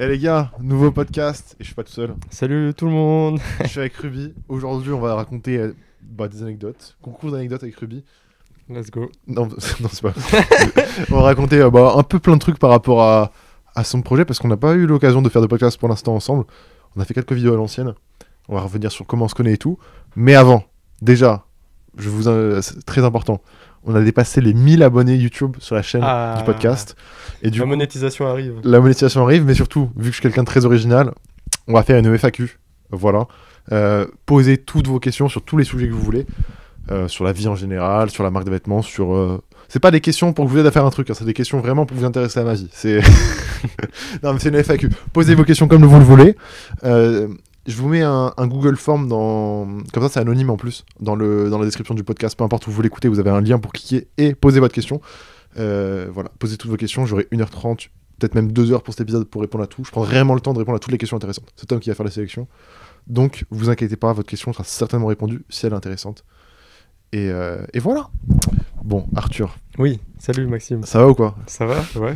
Eh les gars, nouveau podcast, et je suis pas tout seul, Salut tout le monde. je suis avec Ruby. Aujourd'hui on va raconter des anecdotes, concours d'anecdotes avec Ruby. Let's go. Non, non c'est pas. On va raconter un peu plein de trucs par rapport à son projet, parce qu'on n'a pas eu l'occasion de faire de podcast pour l'instant ensemble. On a fait quelques vidéos à l'ancienne, on va revenir sur comment on se connaît et tout. Mais avant, déjà, c'est très important, on a dépassé les 1000 abonnés YouTube sur la chaîne du podcast. Et La monétisation arrive. La monétisation arrive, mais surtout, vu que je suis quelqu'un de très original, on va faire une FAQ. Voilà. Posez toutes vos questions sur tous les sujets que vous voulez. Sur la vie en général, sur la marque de vêtements, sur... C'est pas des questions pour que vous aider à faire un truc, hein, c'est des questions vraiment pour vous intéresser à ma vie. Non, mais c'est une FAQ. Posez vos questions comme vous le voulez. Je vous mets un Google Form comme ça, c'est anonyme en plus, dans la description du podcast. Peu importe où vous l'écoutez, vous avez un lien pour cliquer et poser votre question. Voilà, posez toutes vos questions. J'aurai 1h30, peut-être même 2 heures pour cet épisode pour répondre à tout. Je prends vraiment le temps de répondre à toutes les questions intéressantes. C'est Tom qui va faire la sélection. Donc, vous inquiétez pas, votre question sera certainement répondue si elle est intéressante. Et voilà. Bon, Arthur. Oui, salut Maxime. Ça va ou quoi? Ça va? Ouais.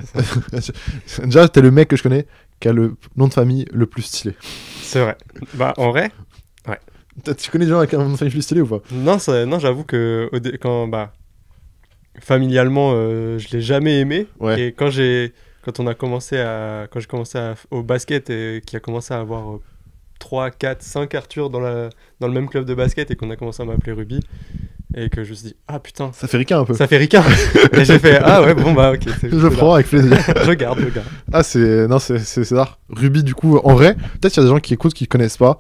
Déjà, t'es le mec que je connais qui a le nom de famille le plus stylé. C'est vrai. Bah, en vrai, ouais. Tu connais des gens avec un nom de famille plus stylé ou pas? Non, j'avoue que familialement, je l'ai jamais aimé. Ouais. Et quand j'ai commencé au basket et qui a commencé à avoir 3, 4, 5 Arthur dans le même club de basket et qu'on a commencé à m'appeler Ruby. Et que je me suis dit, ah putain, Ça fait ricain un peu. ça fait ricain. Et j'ai fait, ah ouais, bon bah ok. Je prends avec plaisir. Je garde. Ah, c'est rare. Ruby, du coup, en vrai, peut-être qu'il y a des gens qui écoutent qui connaissent pas.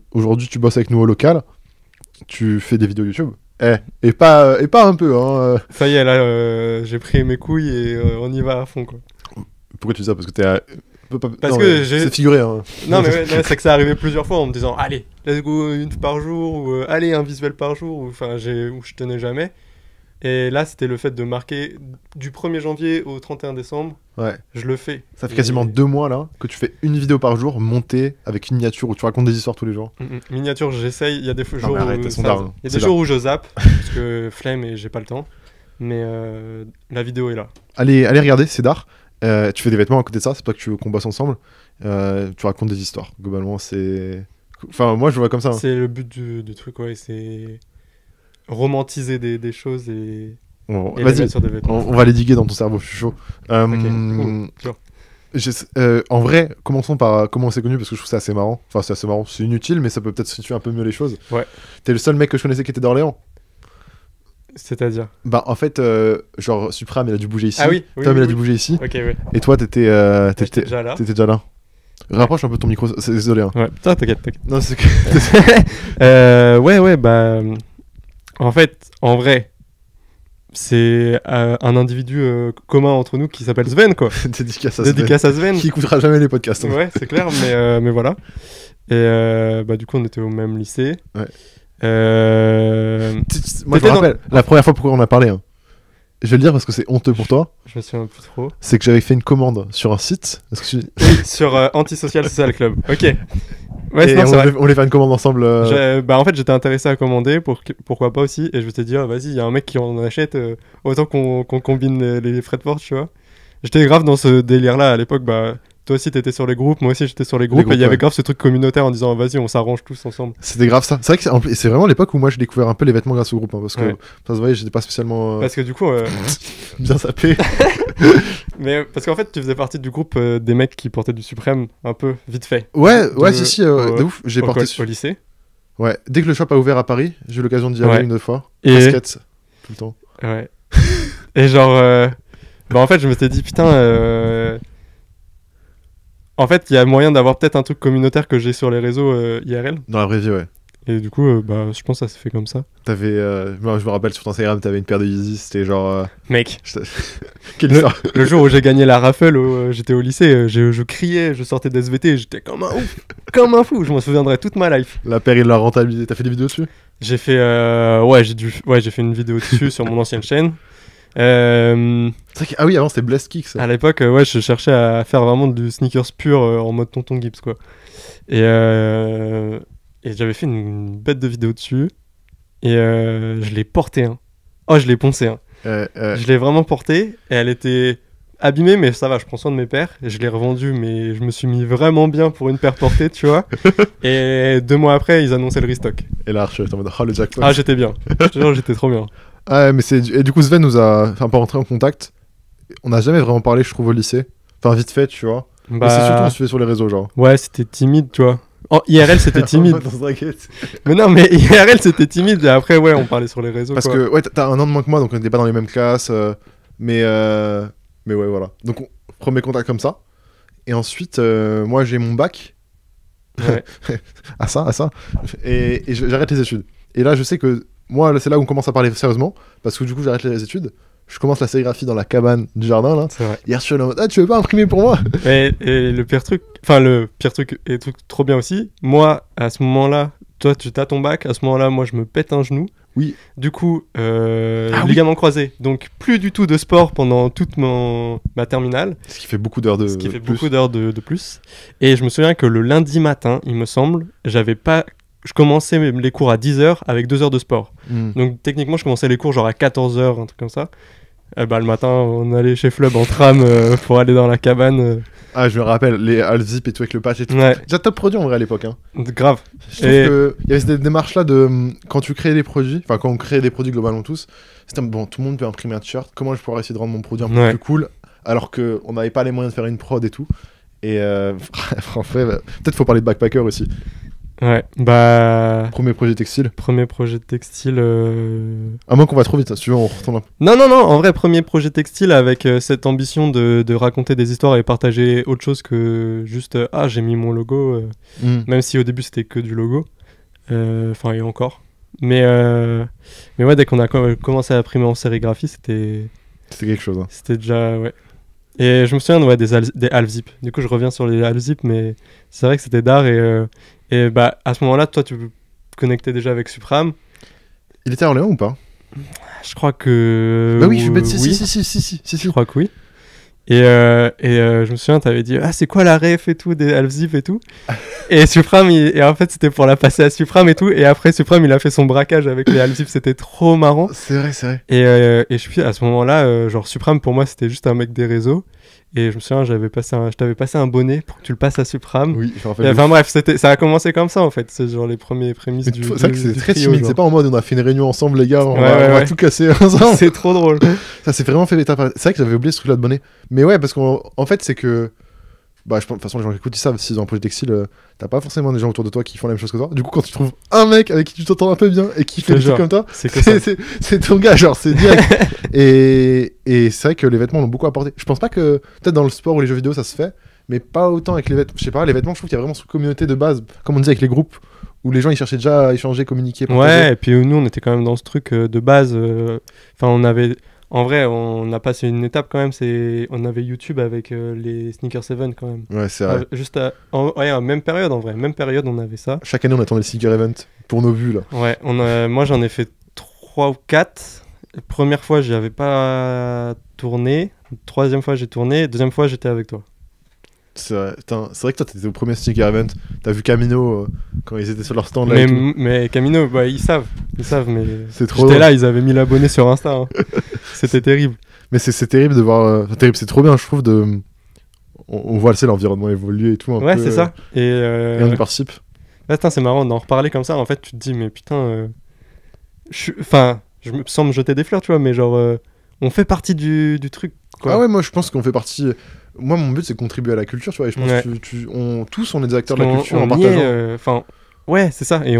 Aujourd'hui, tu bosses avec nous au local. Tu fais des vidéos YouTube. Et pas un peu, hein. Ça y est, là, j'ai pris mes couilles et on y va à fond, quoi. Pourquoi tu dis ça? Parce que t'es. Parce non, que c'est figuré, hein. Non, mais ouais, non, c'est que ça arrivait plusieurs fois en me disant, allez, let's go une par jour, ou allez, un visuel par jour, où je tenais jamais. Et là, c'était le fait de marquer du 1er janvier au 31 décembre. Ouais. Je le fais. Ça fait quasiment 2 mois, là, que tu fais une vidéo par jour, montée avec une miniature où tu racontes des histoires tous les jours. Miniature, j'essaye. Il y a des jours où où je zappe, parce que flemme et j'ai pas le temps. Mais la vidéo est là. Allez regarder, c'est d'art. Tu fais des vêtements à côté de ça, c'est pas que tu veux qu'on bosse ensemble. Tu racontes des histoires. Globalement, c'est. Enfin, moi, je le vois comme ça. Hein. C'est le but du truc, ouais. C'est romantiser des choses et les mettre sur des vêtements. On va les diguer dans ton cerveau, je suis chaud. En vrai, commençons par comment on s'est connu parce que je trouve ça assez marrant. Enfin, c'est assez marrant, c'est inutile, mais ça peut peut-être situer un peu mieux les choses. Ouais. T'es le seul mec que je connaissais qui était d'Orléans. C'est-à-dire Bah, en fait, genre, Supreme, il a dû bouger ici. Ah oui, Tom, il a dû bouger ici. Ok, ouais. Et toi, t'étais déjà là. T'étais déjà là. Rapproche un peu ton micro, désolé. Hein. Ouais, t'inquiète. Non, c'est que. Ouais, bah. En fait, en vrai, c'est un individu commun entre nous qui s'appelle Sven, quoi. Dédicace à Sven. Qui écoutera jamais les podcasts. Hein. Ouais, c'est clair, mais voilà. Et bah, du coup, on était au même lycée. Ouais. Moi, je me rappelle, la première fois pourquoi on a parlé. Hein. Je vais le dire parce que c'est honteux pour toi. Je me souviens un peu trop. C'est que j'avais fait une commande sur un site. Sur Antisocial Social Club. Ok. Ouais, et on voulait faire une commande ensemble. Bah en fait j'étais intéressé à commander, pourquoi pas aussi, et je me suis dit vas-y, il y a un mec qui en achète, autant qu'on combine les frais de port, tu vois. J'étais grave dans ce délire là à l'époque, bah toi aussi t'étais sur les groupes, moi aussi j'étais sur les groupes et il y avait grave ce truc communautaire en disant vas-y on s'arrange tous ensemble. C'était grave ça. C'est vrai que c'est vraiment l'époque où moi j'ai découvert un peu les vêtements grâce au groupe, hein, parce que ça se voyait, j'étais pas spécialement parce que du coup bien sapé. Mais parce qu'en fait tu faisais partie du groupe des mecs qui portaient du Suprême un peu vite fait. Ouais, si de ouf, j'ai porté au lycée. Ouais, dès que le shop a ouvert à Paris, j'ai eu l'occasion d'y aller une deux fois. Et basket tout le temps. Ouais. Et genre bah en fait je me suis dit putain en fait, il y a moyen d'avoir peut-être un truc communautaire que j'ai sur les réseaux IRL. Dans la vraie vie, ouais. Et du coup, bah, je pense que ça s'est fait comme ça. T'avais, je me rappelle sur ton Instagram, t'avais une paire de Yeezy, c'était genre... Mec, quelle histoire. Le jour où j'ai gagné la raffle, j'étais au lycée, je criais, je sortais d'SVT, j'étais comme un ouf, comme un fou, je m'en souviendrai toute ma life. La paire, il l'a rentabilisé. T'as fait des vidéos dessus? J'ai fait, j'ai fait une vidéo dessus sur mon ancienne chaîne. Ah oui, avant c'était Blast Kicks. À l'époque, je cherchais à faire vraiment du sneakers pur en mode tonton Gibbs, quoi. Et j'avais fait une bête de vidéo dessus. Et je l'ai porté, hein. Oh, je l'ai poncé, hein. Je l'ai vraiment porté. Et elle était abîmé, mais ça va, je prends soin de mes paires. Et je l'ai revendu, mais je me suis mis vraiment bien pour une paire portée, tu vois. Et 2 mois après, ils annonçaient le restock. Et là, Archer, t'es en mode, oh, le jackpot. Ah, j'étais bien. Je te jure, j'étais trop bien. Ah, mais et du coup, Sven nous a fait un peu rentrer en contact. On n'a jamais vraiment parlé, je trouve, au lycée. Enfin, vite fait, tu vois. Mais c'est surtout on se fait sur les réseaux, genre. Ouais, c'était timide, tu vois. En IRL, c'était timide. Dans Draguette. Mais non, mais IRL, c'était timide. Et après, ouais, on parlait sur les réseaux. Parce quoi. que, ouais, t'as 1 an de moins que moi, donc on n'était pas dans les mêmes classes. Mais ouais, voilà. Donc, premier contact comme ça. Et ensuite, moi, j'ai mon bac. Ouais. à ça. Et j'arrête les études. Et là, je sais que moi, c'est là où on commence à parler sérieusement. Parce que du coup, j'arrête les études. Je commence la sérigraphie dans la cabane du jardin, là. C'est vrai. Hier, je suis en mode, ah, tu veux pas imprimer pour moi? Et le pire truc, enfin, le pire truc et truc trop bien aussi, moi, à ce moment-là, toi, tu as ton bac, à ce moment-là, moi, je me pète un genou. Oui. Du coup, oui. ligament croisé. Donc, plus du tout de sport pendant toute ma terminale. Ce qui fait beaucoup d'heures de Ce qui fait plus. beaucoup d'heures de plus. Et je me souviens que le lundi matin, il me semble, je commençais les cours à 10h avec 2 heures de sport. Donc, techniquement, je commençais les cours genre à 14h, un truc comme ça. Le matin, on allait chez Flub en tram pour aller dans la cabane. Ah, je me rappelle, les half-zip et tout avec le patch et tout. Ouais. Déjà top produit en vrai à l'époque. Hein. Grave. Je trouve qu'il y avait cette démarche-là de quand tu crées des produits, enfin quand on crée des produits globalement tous, c'était bon, tout le monde peut imprimer un t-shirt, comment je pourrais essayer de rendre mon produit un peu plus cool alors qu'on n'avait pas les moyens de faire une prod et tout. Et en fait, peut-être faut parler de Backpacker aussi. Ouais, bah... Premier projet textile. Premier projet textile... À moins qu'on va trop vite, si tu veux, on retourne un peu. Non, en vrai, premier projet textile avec cette ambition de raconter des histoires et partager autre chose que juste « Ah, j'ai mis mon logo même si au début, c'était que du logo. Enfin, et encore. Mais ouais, dès qu'on a commencé à imprimer en sérigraphie, c'était... C'était quelque chose. Hein. C'était déjà... Ouais. Et je me souviens des half-zip. Du coup, je reviens sur les half-zip, mais c'est vrai que c'était d'art et bah, à ce moment-là, toi, tu connectais déjà avec Supram. Il était à Orléans ou pas? Je crois que... Bah oui, je suis bête, oui. Si. Je crois que oui. Et je me souviens, t'avais dit « Ah, c'est quoi la ref et tout, des half-zip et tout ?» Et Supram, et en fait, c'était pour la passer à Supram et tout. Et après, Supram, il a fait son braquage avec les half-zip. C'était trop marrant. C'est vrai. Et je suis à ce moment-là, genre Supram, pour moi, c'était juste un mec des réseaux. Et je me souviens, je t'avais passé un bonnet pour que tu le passes à Supram. Oui, je me rappelle. Enfin bref, ça a commencé comme ça en fait. C'est genre les premiers prémices du. C'est vrai que c'est très trio, timide. genre. C'est pas en mode on a fait une réunion ensemble, les gars, on va tout casser ensemble. C'est trop drôle. Ça s'est vraiment fait étape. C'est vrai que j'avais oublié ce truc-là de bonnet. Mais ouais, parce qu'en fait, c'est que. Bah, je pense, de toute façon, les gens qui écoutent, ils savent, s'ils ont un projet textile, t'as pas forcément des gens autour de toi qui font la même chose que toi. Du coup, quand tu trouves un mec avec qui tu t'entends un peu bien et qui fait des trucs comme toi, c'est ton gars, genre, c'est direct. et c'est vrai que les vêtements l'ont beaucoup apporté. Je pense pas que, peut-être dans le sport ou les jeux vidéo, ça se fait, mais pas autant avec les vêtements. Je sais pas, les vêtements, je trouve qu'il y a vraiment cette communauté de base, comme on disait avec les groupes, où les gens ils cherchaient déjà à échanger, communiquer. Ouais, et puis nous, on était quand même dans ce truc de base. Enfin, on avait. En vrai, on a passé une étape quand même, on avait YouTube avec les Sneaker 7 quand même. Ouais, c'est vrai. Juste même période en vrai, même période on avait ça. Chaque année on attendait le Sneaker Event pour nos vues là. Ouais, moi j'en ai fait 3 ou 4. Première fois j'y avais pas tourné, 3e fois j'ai tourné, 2e fois j'étais avec toi. C'est vrai que toi t'étais au premier Sneaker Event, t'as vu Camino quand ils étaient sur leur stand là. Mais Camino, bah, ils savent, mais c'est trop j'étais drôle. là, ils avaient 1000 abonnés sur Insta. Hein. C'était terrible. Mais c'est terrible de voir. C'est trop bien, je trouve. On voit l'environnement évoluer et tout. Un peu, c'est ça. Et on y participe. Là, c'est marrant d'en reparler comme ça. En fait, tu te dis, mais putain. Enfin, je me sens me jeter des fleurs, tu vois, mais genre, on fait partie du truc. Quoi. Ah ouais, moi je pense qu'on fait partie. Moi, mon but c'est de contribuer à la culture, tu vois. Et je pense que tous on est des acteurs de la culture en partageant. Enfin. Ouais, c'est ça. Et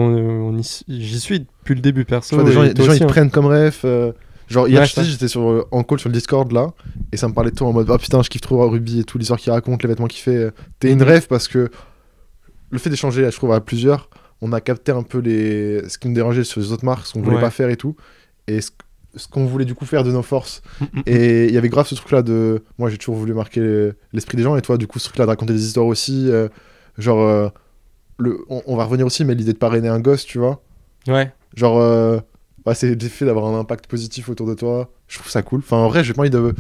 j'y suis depuis le début, perso. Tu vois, des gens ils te hein. prennent comme ref. Genre, hier, j'étais en call sur le Discord là, et ça me parlait de toi en mode, ah putain, je kiffe trop Ruby et tout, l'histoire qu'il raconte, les vêtements qu'il fait. T'es une ref parce que le fait d'échanger, je trouve, à plusieurs, on a capté un peu ce qui nous dérangeait sur les autres marques, ce qu'on voulait pas faire et tout, et ce qu'on voulait du coup faire de nos forces. Et il y avait grave ce truc là de. Moi, j'ai toujours voulu marquer l'esprit des gens, et toi, du coup, ce truc là de raconter des histoires aussi, genre. On va revenir aussi, mais l'idée de parrainer un gosse, tu vois. Ouais. Genre. C'est l'effet d'avoir un impact positif autour de toi. Je trouve ça cool. Enfin, en vrai, j'ai pas envie de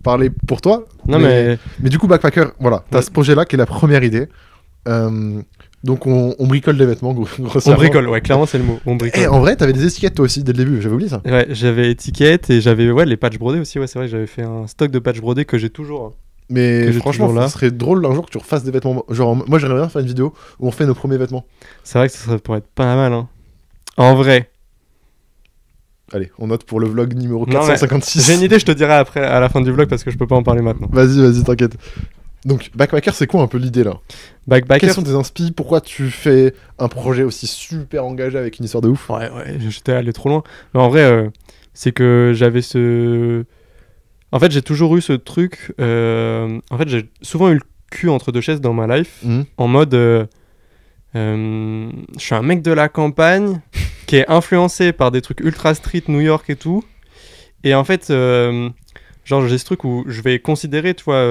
parler pour toi. Non, mais du coup, Backpacker, voilà. T'as ce projet-là qui est la première idée. Donc on bricole des vêtements, On grossièrement. bricole, ouais, clairement, c'est le mot. On bricole. Et en vrai, t'avais des étiquettes toi aussi dès le début, j'avais oublié ça. Ouais, j'avais étiquette et j'avais les patchs brodés aussi. Ouais, c'est vrai, j'avais fait un stock de patchs brodés que j'ai toujours. Hein. Mais Que j'ai franchement, toujours là. ce serait drôle un jour que tu refasses des vêtements. Genre, moi j'aimerais bien faire une vidéo où on fait nos premiers vêtements. C'est vrai que ça pourrait être pas mal. Hein. En vrai. Allez, on note pour le vlog numéro Non, 456. J'ai une idée, je te dirai après, à la fin du vlog, parce que je peux pas en parler maintenant. Vas-y, t'inquiète. Donc, Backpacker, c'est quoi un peu l'idée là? Backpacker. Quels sont tes inspi? Pourquoi tu fais un projet aussi super engagé avec une histoire de ouf? Ouais, j'étais allé trop loin. Mais en vrai, c'est que j'avais ce. En fait, j'ai toujours eu ce truc. En fait, j'ai souvent eu le cul entre deux chaises dans ma life. Mhm. En mode. Je suis un mec de la campagne qui est influencé par des trucs ultra street, New York et tout. Et en fait, genre, j'ai ce truc où je vais considérer, tu vois,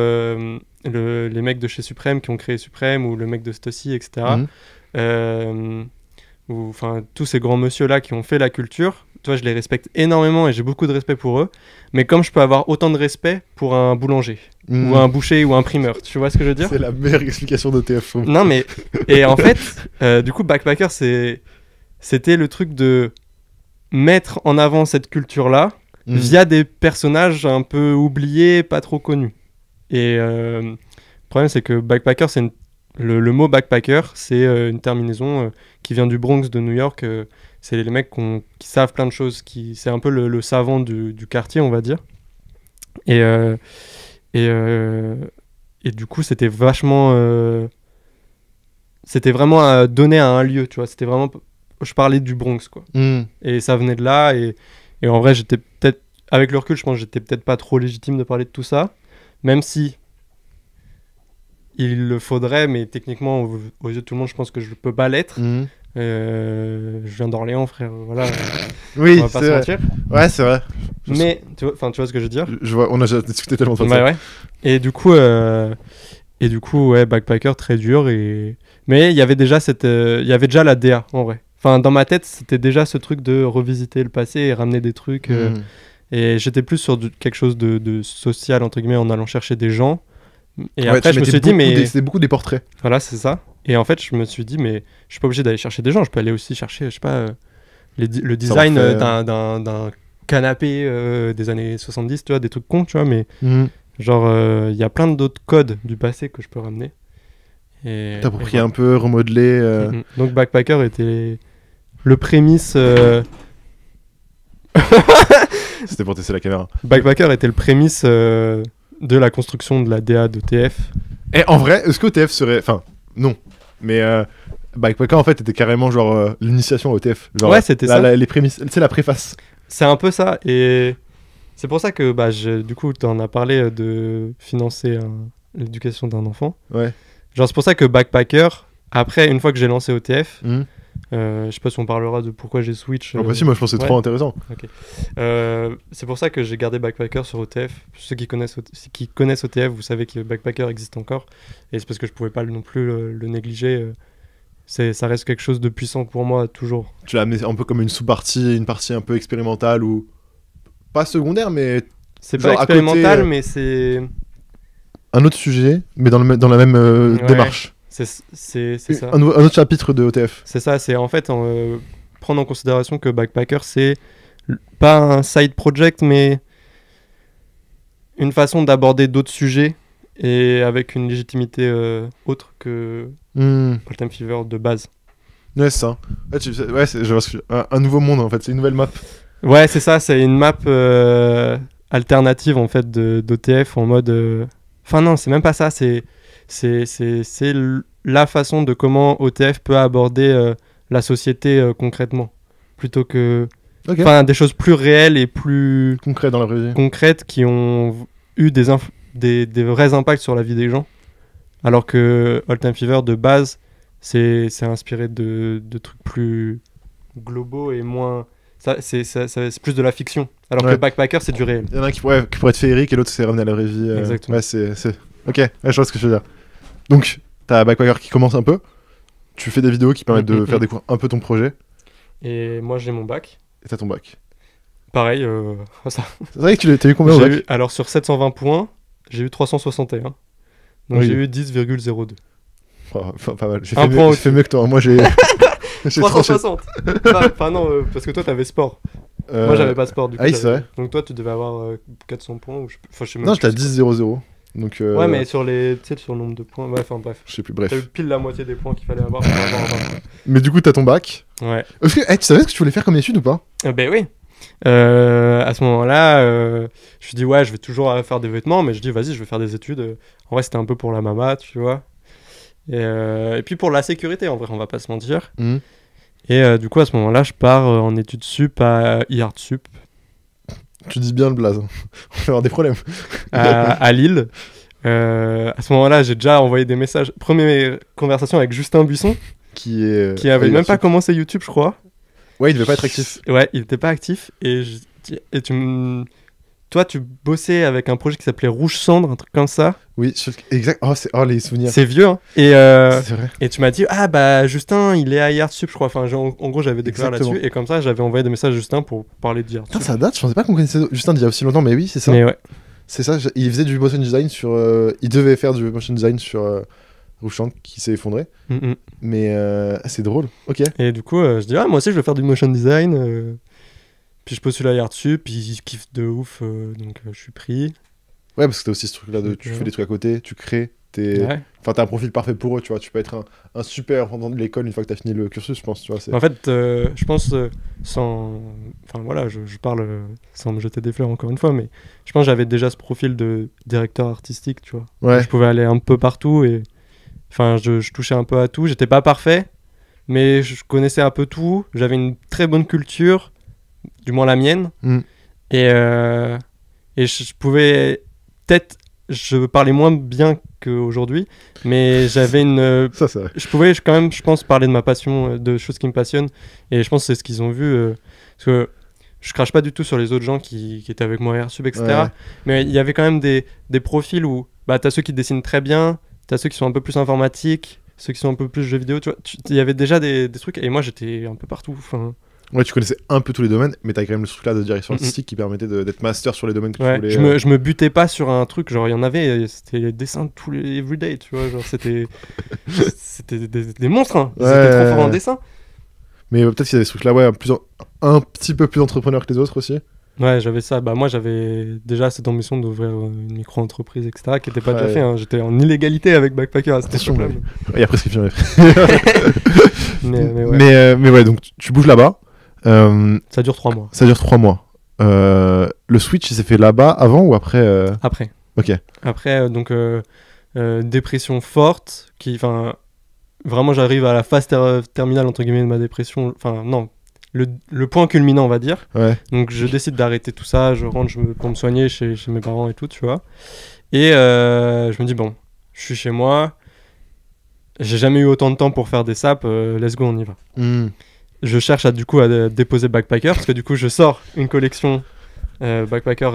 les mecs de chez Supreme qui ont créé Supreme ou le mec de Stussy, etc. Mhm. Ou enfin tous ces grands monsieur là qui ont fait la culture, tu vois, je les respecte énormément et j'ai beaucoup de respect pour eux, mais comme je peux avoir autant de respect pour un boulanger Mhm. ou un boucher ou un primeur, tu vois ce que je veux dire? C'est la meilleure explication d'ETF, je trouve. Non mais et en fait du coup Backpacker c'était le truc de mettre en avant cette culture là Mhm. via des personnages un peu oubliés, pas trop connus. Et le problème c'est que Backpacker c'est le mot backpacker, c'est une terminaison qui vient du Bronx de New York. C'est les mecs qui savent plein de choses. C'est un peu le savant du quartier, on va dire. Et du coup, c'était vachement... c'était vraiment donné à un lieu, tu vois. C'était vraiment... Je parlais du Bronx, quoi. Mhm. Et ça venait de là. Et en vrai, j'étais peut-être... Avec le recul, je pense que j'étais peut-être pas trop légitime de parler de tout ça. Même si... il le faudrait, mais techniquement, aux yeux de tout le monde, je pense que je peux pas l'être. Mhm. Je viens d'Orléans, frère. Voilà, Oui, on va pas c'est se vrai. mentir. Ouais, c'est vrai. Mais tu vois ce que je veux dire? Je vois, on a déjà discuté tellement de fois de Ouais, ça. ouais. Et du coup, ouais, backpacker très dur. Mais il y avait déjà il y avait déjà la DA en vrai. Enfin, dans ma tête, c'était déjà ce truc de revisiter le passé et ramener des trucs. Mhm. Et j'étais plus sur quelque chose de social entre guillemets en allant chercher des gens. Et Ouais, après, tu je me mettais suis dit, beaucoup mais c'était beaucoup des portraits. voilà, c'est ça. Et en fait, je me suis dit, mais je suis pas obligé d'aller chercher des gens. Je peux aller aussi chercher, je sais pas, le design Savoir-faire. d'un canapé des années 70, tu vois, des trucs cons, tu vois. Mais Mhm. genre, il y a plein d'autres codes du passé que je peux ramener. T'approprier un peu, remodeler. Donc, Backpacker était le prémisse. C'était pour tester la caméra. Backpacker était le prémisse de la construction de la DA d'ETF. Et en vrai, est-ce que OTF serait. Enfin, non. Mais Backpacker, en fait, était carrément genre l'initiation à OTF. Genre, Ouais, c'était ça. les prémices. C'est la préface. C'est un peu ça. Et c'est pour ça que, du coup, tu en as parlé de financer l'éducation d'un enfant. Ouais. Genre, c'est pour ça que Backpacker, après, une fois que j'ai lancé OTF, Mhm. je sais pas si on parlera de pourquoi j'ai switch. Ah bah si, moi je pense que c'est ouais. trop intéressant. C'est pour ça que j'ai gardé Backpacker sur OTF. Ceux qui connaissent OTF, vous savez que Backpacker existe encore. Et c'est parce que je pouvais pas non plus le négliger. Ça reste quelque chose de puissant pour moi, toujours. Tu l'as amené un peu comme une sous-partie, une partie un peu expérimentale ou. Pas secondaire, mais C'est genre pas à côté, expérimental, mais c'est un autre sujet, mais dans la même Ouais. démarche. c'est ça. Un autre chapitre de OTF. C'est ça, c'est en fait prendre en considération que Backpacker, c'est pas un side project, mais une façon d'aborder d'autres sujets et avec une légitimité autre que Hmm. All Time Fever de base. Ouais, c'est ça. Ouais, je vois un nouveau monde en fait, c'est une nouvelle map. Ouais, c'est ça, c'est une map alternative en fait d'OTF en mode. Enfin, non, c'est même pas ça, c'est la façon de comment OTF peut aborder la société concrètement. Plutôt que. Ok. Enfin, des choses plus réelles et plus Concret dans la vraie vie. concrètes qui ont eu des vrais impacts sur la vie des gens. Alors que All Time Fever, de base, c'est inspiré de trucs plus globaux et moins... c'est plus de la fiction. Alors Ouais. que Backpacker, c'est du réel. Il y en a un qui pourrait être féerique et l'autre c'est ramené à la vraie vie. Exactement. Ouais, c'est. Ok, ouais, je vois ce que je veux dire. Donc, t'as Backpacker qui commence un peu. Tu fais des vidéos qui permettent de faire découvrir un peu ton projet. Et moi, j'ai mon bac. Et t'as ton bac. Pareil, ça. C'est vrai que t'as eu combien au bac? Alors, sur 720 points, j'ai eu 361. Donc, Oui. j'ai eu 10,02. Pas mal. Un point J'ai fait mieux que toi. Moi, j'ai. J'ai tranché. 360. Enfin non, parce que toi t'avais sport. Moi j'avais pas sport du coup. Ah oui, c'est vrai. Donc toi tu devais avoir 400 points ou enfin, je sais même Non, plus. j'étais à 10-0-0. Donc, Ouais, mais sur les, tu sais, sur le nombre de points. Ouais, enfin bref. je sais plus, T'as eu bref. pile la moitié des points qu'il fallait avoir pour avoir un 20. Mais du coup, t'as ton bac. Ouais. Est-ce que, tu savais ce que tu voulais faire comme étude ou pas? Ben oui. À ce moment-là, je me suis dit, ouais, je vais toujours faire des vêtements, mais je dis, vas-y, je vais faire des études. En vrai, c'était un peu pour la mama, tu vois. Et puis pour la sécurité, en vrai, on va pas se mentir. Mhm. Et du coup, à ce moment-là, je pars en études sup à IARTSUP, Tu dis bien le blaze. On va avoir des problèmes. à Lille. À ce moment-là, j'ai déjà envoyé des messages. Première conversation avec Justin Buisson, Qui est. qui avait même pas commencé YouTube, je crois. Ouais, il devait pas être actif. Ouais, il était pas actif. Toi, tu bossais avec un projet qui s'appelait Rouge Cendre, un truc comme ça. Oui, exact. Oh, les souvenirs. C'est vieux, hein. C'est vrai. Et tu m'as dit, ah bah Justin, il est à IARTSUP, je crois. Enfin, en gros, j'avais découvert Exactement. là-dessus. Et comme ça, j'avais envoyé des messages à Justin pour parler Putain, d'IARTSUP. ça date. Je pensais pas qu'on connaissait Justin d'il y a aussi longtemps, mais oui, c'est ça. Mais ouais. C'est ça. Il faisait du motion design sur. Il devait faire du motion design sur Rouge Cendre qui s'est effondré. Mm-mm. Mais c'est drôle. Ok. Et du coup, je dis, ah, moi aussi, je veux faire du motion design. Puis je postule à IARTSUP, puis ils kiffent de ouf, donc je suis pris. Ouais, parce que t'as aussi ce truc-là de Donc, tu fais des trucs à côté, tu crées. Ouais. Enfin, t'as un profil parfait pour eux, tu vois. Tu peux être un super enfant de l'école une fois que t'as fini le cursus, je pense, tu vois. En fait, je pense, sans. Enfin voilà, je parle sans me jeter des fleurs encore une fois, mais je pense que j'avais déjà ce profil de directeur artistique, tu vois. Ouais. Je pouvais aller un peu partout et. Enfin, je touchais un peu à tout. J'étais pas parfait, mais je connaissais un peu tout. J'avais une très bonne culture, du moins la mienne. Mm. Et je pouvais. Peut-être. Je parlais moins bien qu'aujourd'hui, mais j'avais une. Ça, c'est vrai. Je pouvais quand même, je pense, parler de ma passion, de choses qui me passionnent. Et je pense que c'est ce qu'ils ont vu. Parce que je crache pas du tout sur les autres gens qui étaient avec moi à Airsub, etc. Ouais. Mais il y avait quand même des profils où bah, t'as ceux qui dessinent très bien, t'as ceux qui sont un peu plus informatiques, ceux qui sont un peu plus jeux vidéo. Tu vois, il y avait déjà des trucs. Et moi, j'étais un peu partout. Enfin, Ouais, tu connaissais un peu tous les domaines, mais t'as quand même le truc là de direction Mhm. artistique qui permettait d'être master sur les domaines que tu ouais, voulais. je me butais pas sur un truc. Genre, il y en avait, c'était les dessins de tous les everyday, tu vois. Genre, c'était des monstres. Hein. Ils Ouais. étaient trop forts en dessin. Mais peut-être qu'il y a des trucs là, ouais, un petit peu plus entrepreneur que les autres aussi. Ouais, j'avais ça. Bah, moi, j'avais déjà cette ambition d'ouvrir une micro-entreprise, etc., qui n'était pas déjà Ouais. fait. Hein. J'étais en illégalité avec Backpacker à cette Attention, époque-là. Il y a prescription. Ouais. Mais ouais, mais ouais, donc tu bouges là-bas. ça dure 3 mois. Ça dure 3 mois. Le switch, il s'est fait là-bas avant ou après Après. Ok. Après, donc, dépression forte, qui, enfin, vraiment, j'arrive à la phase terminale, entre guillemets, de ma dépression. Enfin, non, le point culminant, on va dire. Ouais. Donc, je décide d'arrêter tout ça, je rentre pour me soigner chez mes parents et tout, tu vois. Et je me dis, bon, je suis chez moi, j'ai jamais eu autant de temps pour faire des saps, let's go, on y va. Hmm. Je cherche du coup à déposer Backpacker, parce que du coup, je sors une collection Backpacker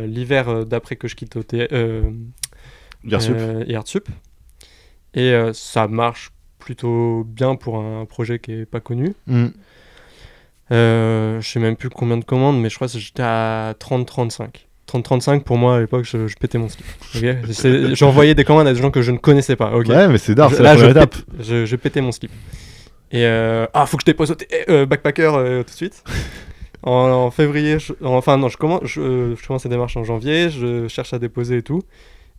l'hiver d'après que je quitte Airsub. IARTSUP. Et ça marche plutôt bien pour un projet qui est pas connu. Hmm. Je sais même plus combien de commandes, mais je crois que j'étais à 30-35. 30-35, pour moi, à l'époque, je pétais mon slip. Okay. J'envoyais des commandes à des gens que je ne connaissais pas. Okay. Ouais, mais c'est d'art, c'est Là, la première étape. je pétais mon slip. Et faut que je dépose Backpacker tout de suite. En février, enfin non, je commence ces démarches en janvier, je cherche à déposer et tout.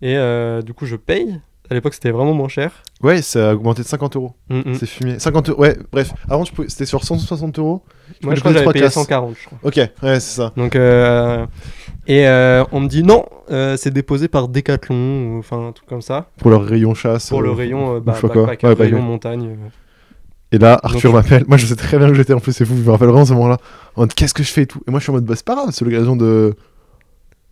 Et du coup, je paye. À l'époque, c'était vraiment moins cher. Ouais, ça a augmenté de 50 euros. Mm-mm. C'est fumé. 50 euros. Ouais, bref. Avant, c'était sur 160 euros. Moi, je crois que j'avais payé 140, je crois. Ok, ouais, c'est ça. Donc, on me dit non, c'est déposé par Decathlon, ou enfin un truc comme ça. Pour leur rayon chasse. Pour le rayon je sais pas quoi. Backpacker, Ouais, rayon ouais. montagne. Et là, Arthur Donc- m'appelle. Moi, je sais très bien que j'étais en plus, c'est fou. Je me rappelle vraiment ce moment-là. En mode, qu'est-ce que je fais et tout. Et moi, je suis en mode, bah, c'est pas grave, c'est l'occasion de.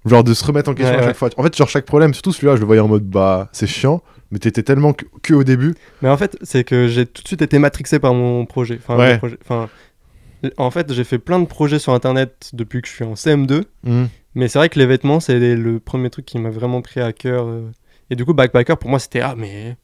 Genre, de se remettre en question Ouais, à chaque fois. En fait, genre, chaque problème, surtout celui-là, je le voyais en mode, bah, c'est chiant. Mais t'étais tellement que au début. Mais en fait, c'est que j'ai tout de suite été matrixé par mon projet. Enfin, Ouais. mon projet. Enfin, en fait, j'ai fait plein de projets sur Internet depuis que je suis en CM2. Hmm. Mais c'est vrai que les vêtements, c'est le premier truc qui m'a vraiment pris à cœur. Et du coup, Backpacker, pour moi, c'était mais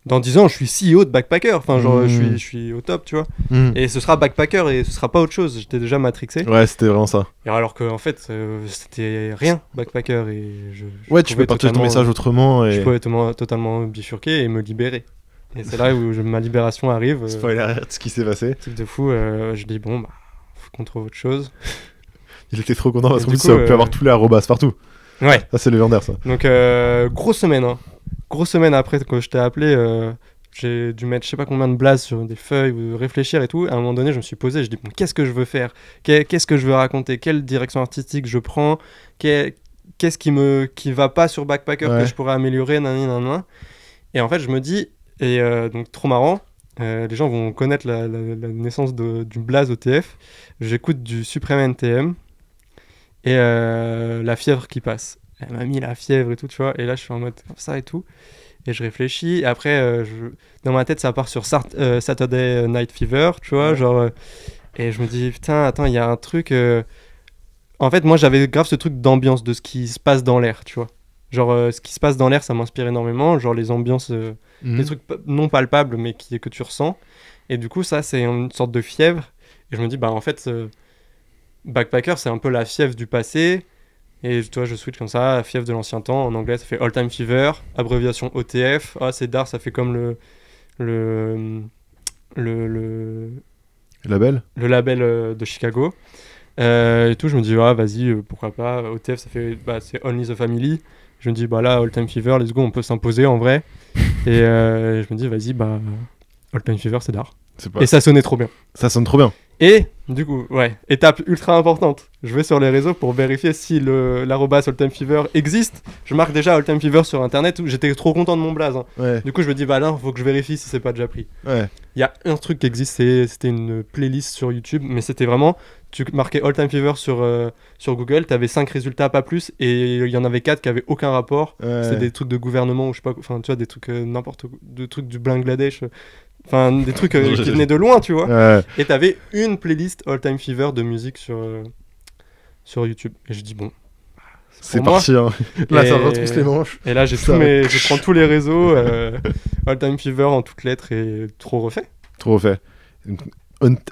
dans 10 ans, je suis CEO de Backpacker. Enfin, genre, je suis au top, tu vois. Hmm. Et ce sera Backpacker et ce sera pas autre chose. J'étais déjà matrixé. Ouais, c'était vraiment ça. Et alors que, en fait, c'était rien, Backpacker. Et je Ouais, tu pouvais peux partager ton totalement- message autrement. Je Et... pouvais totalement bifurquer et me libérer. Et c'est là où ma libération arrive. Spoiler alert, ce qui s'est passé. Truc de fou. Je dis bon, bah, faut qu'on trouve autre chose. Il était trop content parce Et qu'en du plus, coup, ça peut avoir tous les arrobas partout. Ouais. Ça, c'est légendaire, ça. Donc, grosse semaine. Hein. Grosse semaine après que je t'ai appelé. J'ai dû mettre je sais pas combien de blazes sur des feuilles ou réfléchir et tout. À un moment donné, je me suis posé. Je dis bon, qu'est-ce que je veux faire? Qu'est-ce que je veux raconter? Quelle direction artistique je prends? Qu'est-ce qui va pas sur Backpacker que je pourrais améliorer? Nanana. Et en fait, je me dis, donc trop marrant. Les gens vont connaître la naissance du blaze OTF. J'écoute du Supreme NTM et la fièvre qui passe. Elle m'a mis la fièvre et tout, tu vois. Et là, je suis en mode ça et tout. Et je réfléchis. Et après, dans ma tête, ça part sur Saturday Night Fever, tu vois. Genre, et je me dis, putain, attends, il y a un truc. En fait, moi, j'avais grave ce truc d'ambiance, de ce qui se passe dans l'air, tu vois. Genre, ce qui se passe dans l'air, ça m'inspire énormément. Genre, les ambiances, des trucs non palpables, mais que tu ressens. Et du coup, ça, c'est une sorte de fièvre. Et je me dis, bah, en fait, Backpacker, c'est un peu la fièvre du passé. Et tu vois, je switch comme ça, fièvre de l'ancien temps. En anglais, ça fait All Time Fever, abréviation OTF. Ah, c'est dark, ça fait comme le label de Chicago. Et tout, je me dis, ah, vas-y, pourquoi pas. OTF, ça fait, bah, c'est Only the Family. Je me dis, bah là, All Time Fever, let's go, on peut s'imposer en vrai. Et je me dis, vas-y, bah, All Time Fever, c'est d'art. Et ça sonnait trop bien. Ça sonne trop bien. Et du coup, ouais, étape ultra importante. Je vais sur les réseaux pour vérifier si l'arrobas All Time Fever existe. Je marque déjà All Time Fever sur internet. J'étais trop content de mon blaze. Hein. Ouais. Du coup, je me dis, bah là, faut que je vérifie si c'est pas déjà pris. Ouais. Il y a un truc qui existe, c'était une playlist sur YouTube, mais c'était vraiment, tu marquais All Time Fever sur Google, t'avais 5 résultats, pas plus, et il y en avait 4 qui avaient aucun rapport. Ouais. C'était des trucs de gouvernement, ou je sais pas, enfin, tu vois, des trucs n'importe quoi, des trucs du Bangladesh. Enfin, des trucs qui venaient de loin, tu vois. Ouais. Et t'avais une playlist All Time Fever de musique sur YouTube. Et je dis, bon, c'est parti, hein. Là, ça retrousse les manches. Et là, je prends tous les réseaux, All Time Fever en toutes lettres et trop refait. Trop refait.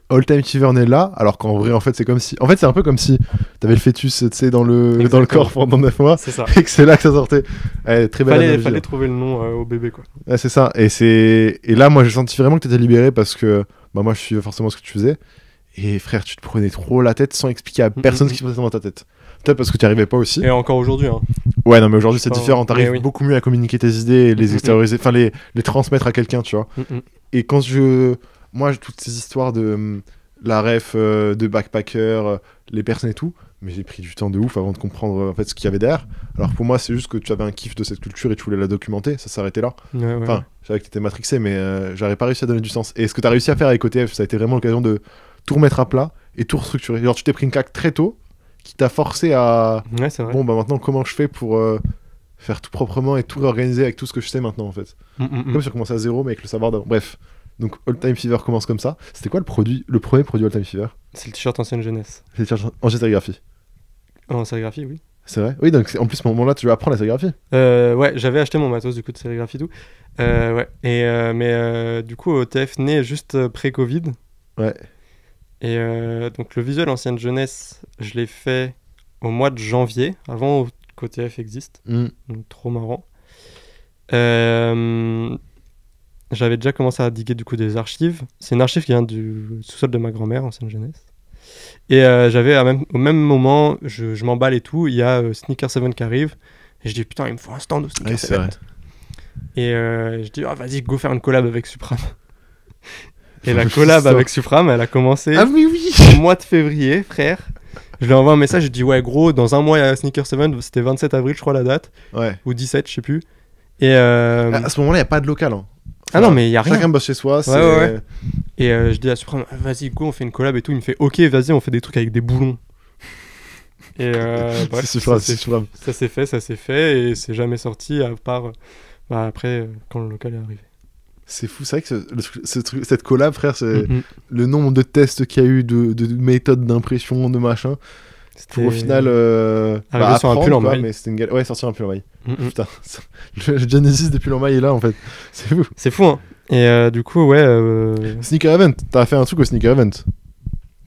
All Time Fever est là, alors qu'en vrai, en fait, c'est comme si. En fait, c'est un peu comme si t'avais le fêtus, tu sais, dans le corps pendant 9 mois. C'est ça. Et que c'est là que ça sortait. Ouais, très belle. Fallait trouver le nom au bébé, quoi. Ouais, c'est ça. Et là, moi, j'ai senti vraiment que t'étais libéré parce que bah, moi, je suivais forcément ce que tu faisais. Et frère, tu te prenais trop la tête sans expliquer à personne ce qui se passait dans ta tête. Peut-être parce que tu n'y arrivais pas aussi. Et encore aujourd'hui. Hein. Ouais, non, mais aujourd'hui, c'est différent. T'arrives oui. beaucoup mieux à communiquer tes idées et les extérioriser, enfin, les transmettre à quelqu'un, tu vois. Et quand moi, toutes ces histoires de la ref, de Backpacker, les personnes et tout, mais j'ai pris du temps de ouf avant de comprendre en fait ce qu'il y avait derrière. Alors pour moi, c'est juste que tu avais un kiff de cette culture et tu voulais la documenter, ça s'arrêtait là. Ouais. Enfin, je savais que t'étais matrixé, mais j'avais pas réussi à donner du sens. Et ce que t'as réussi à faire avec OTF, ça a été vraiment l'occasion de tout remettre à plat et tout restructurer. Genre, tu t'es pris une claque très tôt qui t'a forcé à. Ouais, c'est vrai. Bon, bah maintenant, comment je fais pour faire tout proprement et tout réorganiser avec tout ce que je sais maintenant en fait. Comme si on commençait à zéro, mais avec le savoir d'avant. Bref. Donc All Time Fever commence comme ça. C'était quoi le premier produit All Time Fever? C'est le t-shirt ancienne jeunesse. C'est le t-shirt en sérigraphie. En sérigraphie, oui. C'est vrai? Oui, donc en plus, à ce moment-là, tu vas apprendre la sérigraphie. Ouais, j'avais acheté mon matos du coup de sérigraphie et tout. Ouais. Mais du coup, OTF naît juste pré-Covid. Ouais. Et donc le visuel ancienne jeunesse, je l'ai fait au mois de janvier, avant qu'OTF existe. Donc, trop marrant. J'avais déjà commencé à diguer du coup des archives. C'est une archive qui vient du sous-sol de ma grand-mère, ancienne jeunesse. Et j'avais au même moment, je m'emballe et tout, il y a Sneaker 7 qui arrive. Et je dis putain, il me faut un stand de Sneaker 7. Vrai. Et je dis vas-y, go faire une collab avec Supram. Et la collab avec Supram, elle a commencé au mois de février, frère. Je lui envoie un message, je dis ouais gros, dans un mois il y a Sneaker 7, c'était 27 avril je crois la date. Ouais. Ou 17, je sais plus. Et à ce moment-là, il n'y a pas de local. Hein. Ah non, mais il y a rien. Chacun bosse chez soi. Ouais. Et je dis à Supram, vas-y, go, on fait une collab et tout. Il me fait, ok, vas-y, on fait des trucs avec des boulons. Et bref, ça s'est fait et c'est jamais sorti à part après quand le local est arrivé. C'est fou, c'est vrai que cette collab, frère, c'est le nombre de tests qu'il y a eu, de méthodes d'impression, de machin. Pour au final sur un pull en maille. Mais c'était une sortir un pull en maille. Putain, le Genesis depuis l'en maille est là en fait. C'est fou hein. Et du coup ouais Sneaker Event, t'as fait un truc au Sneaker Event.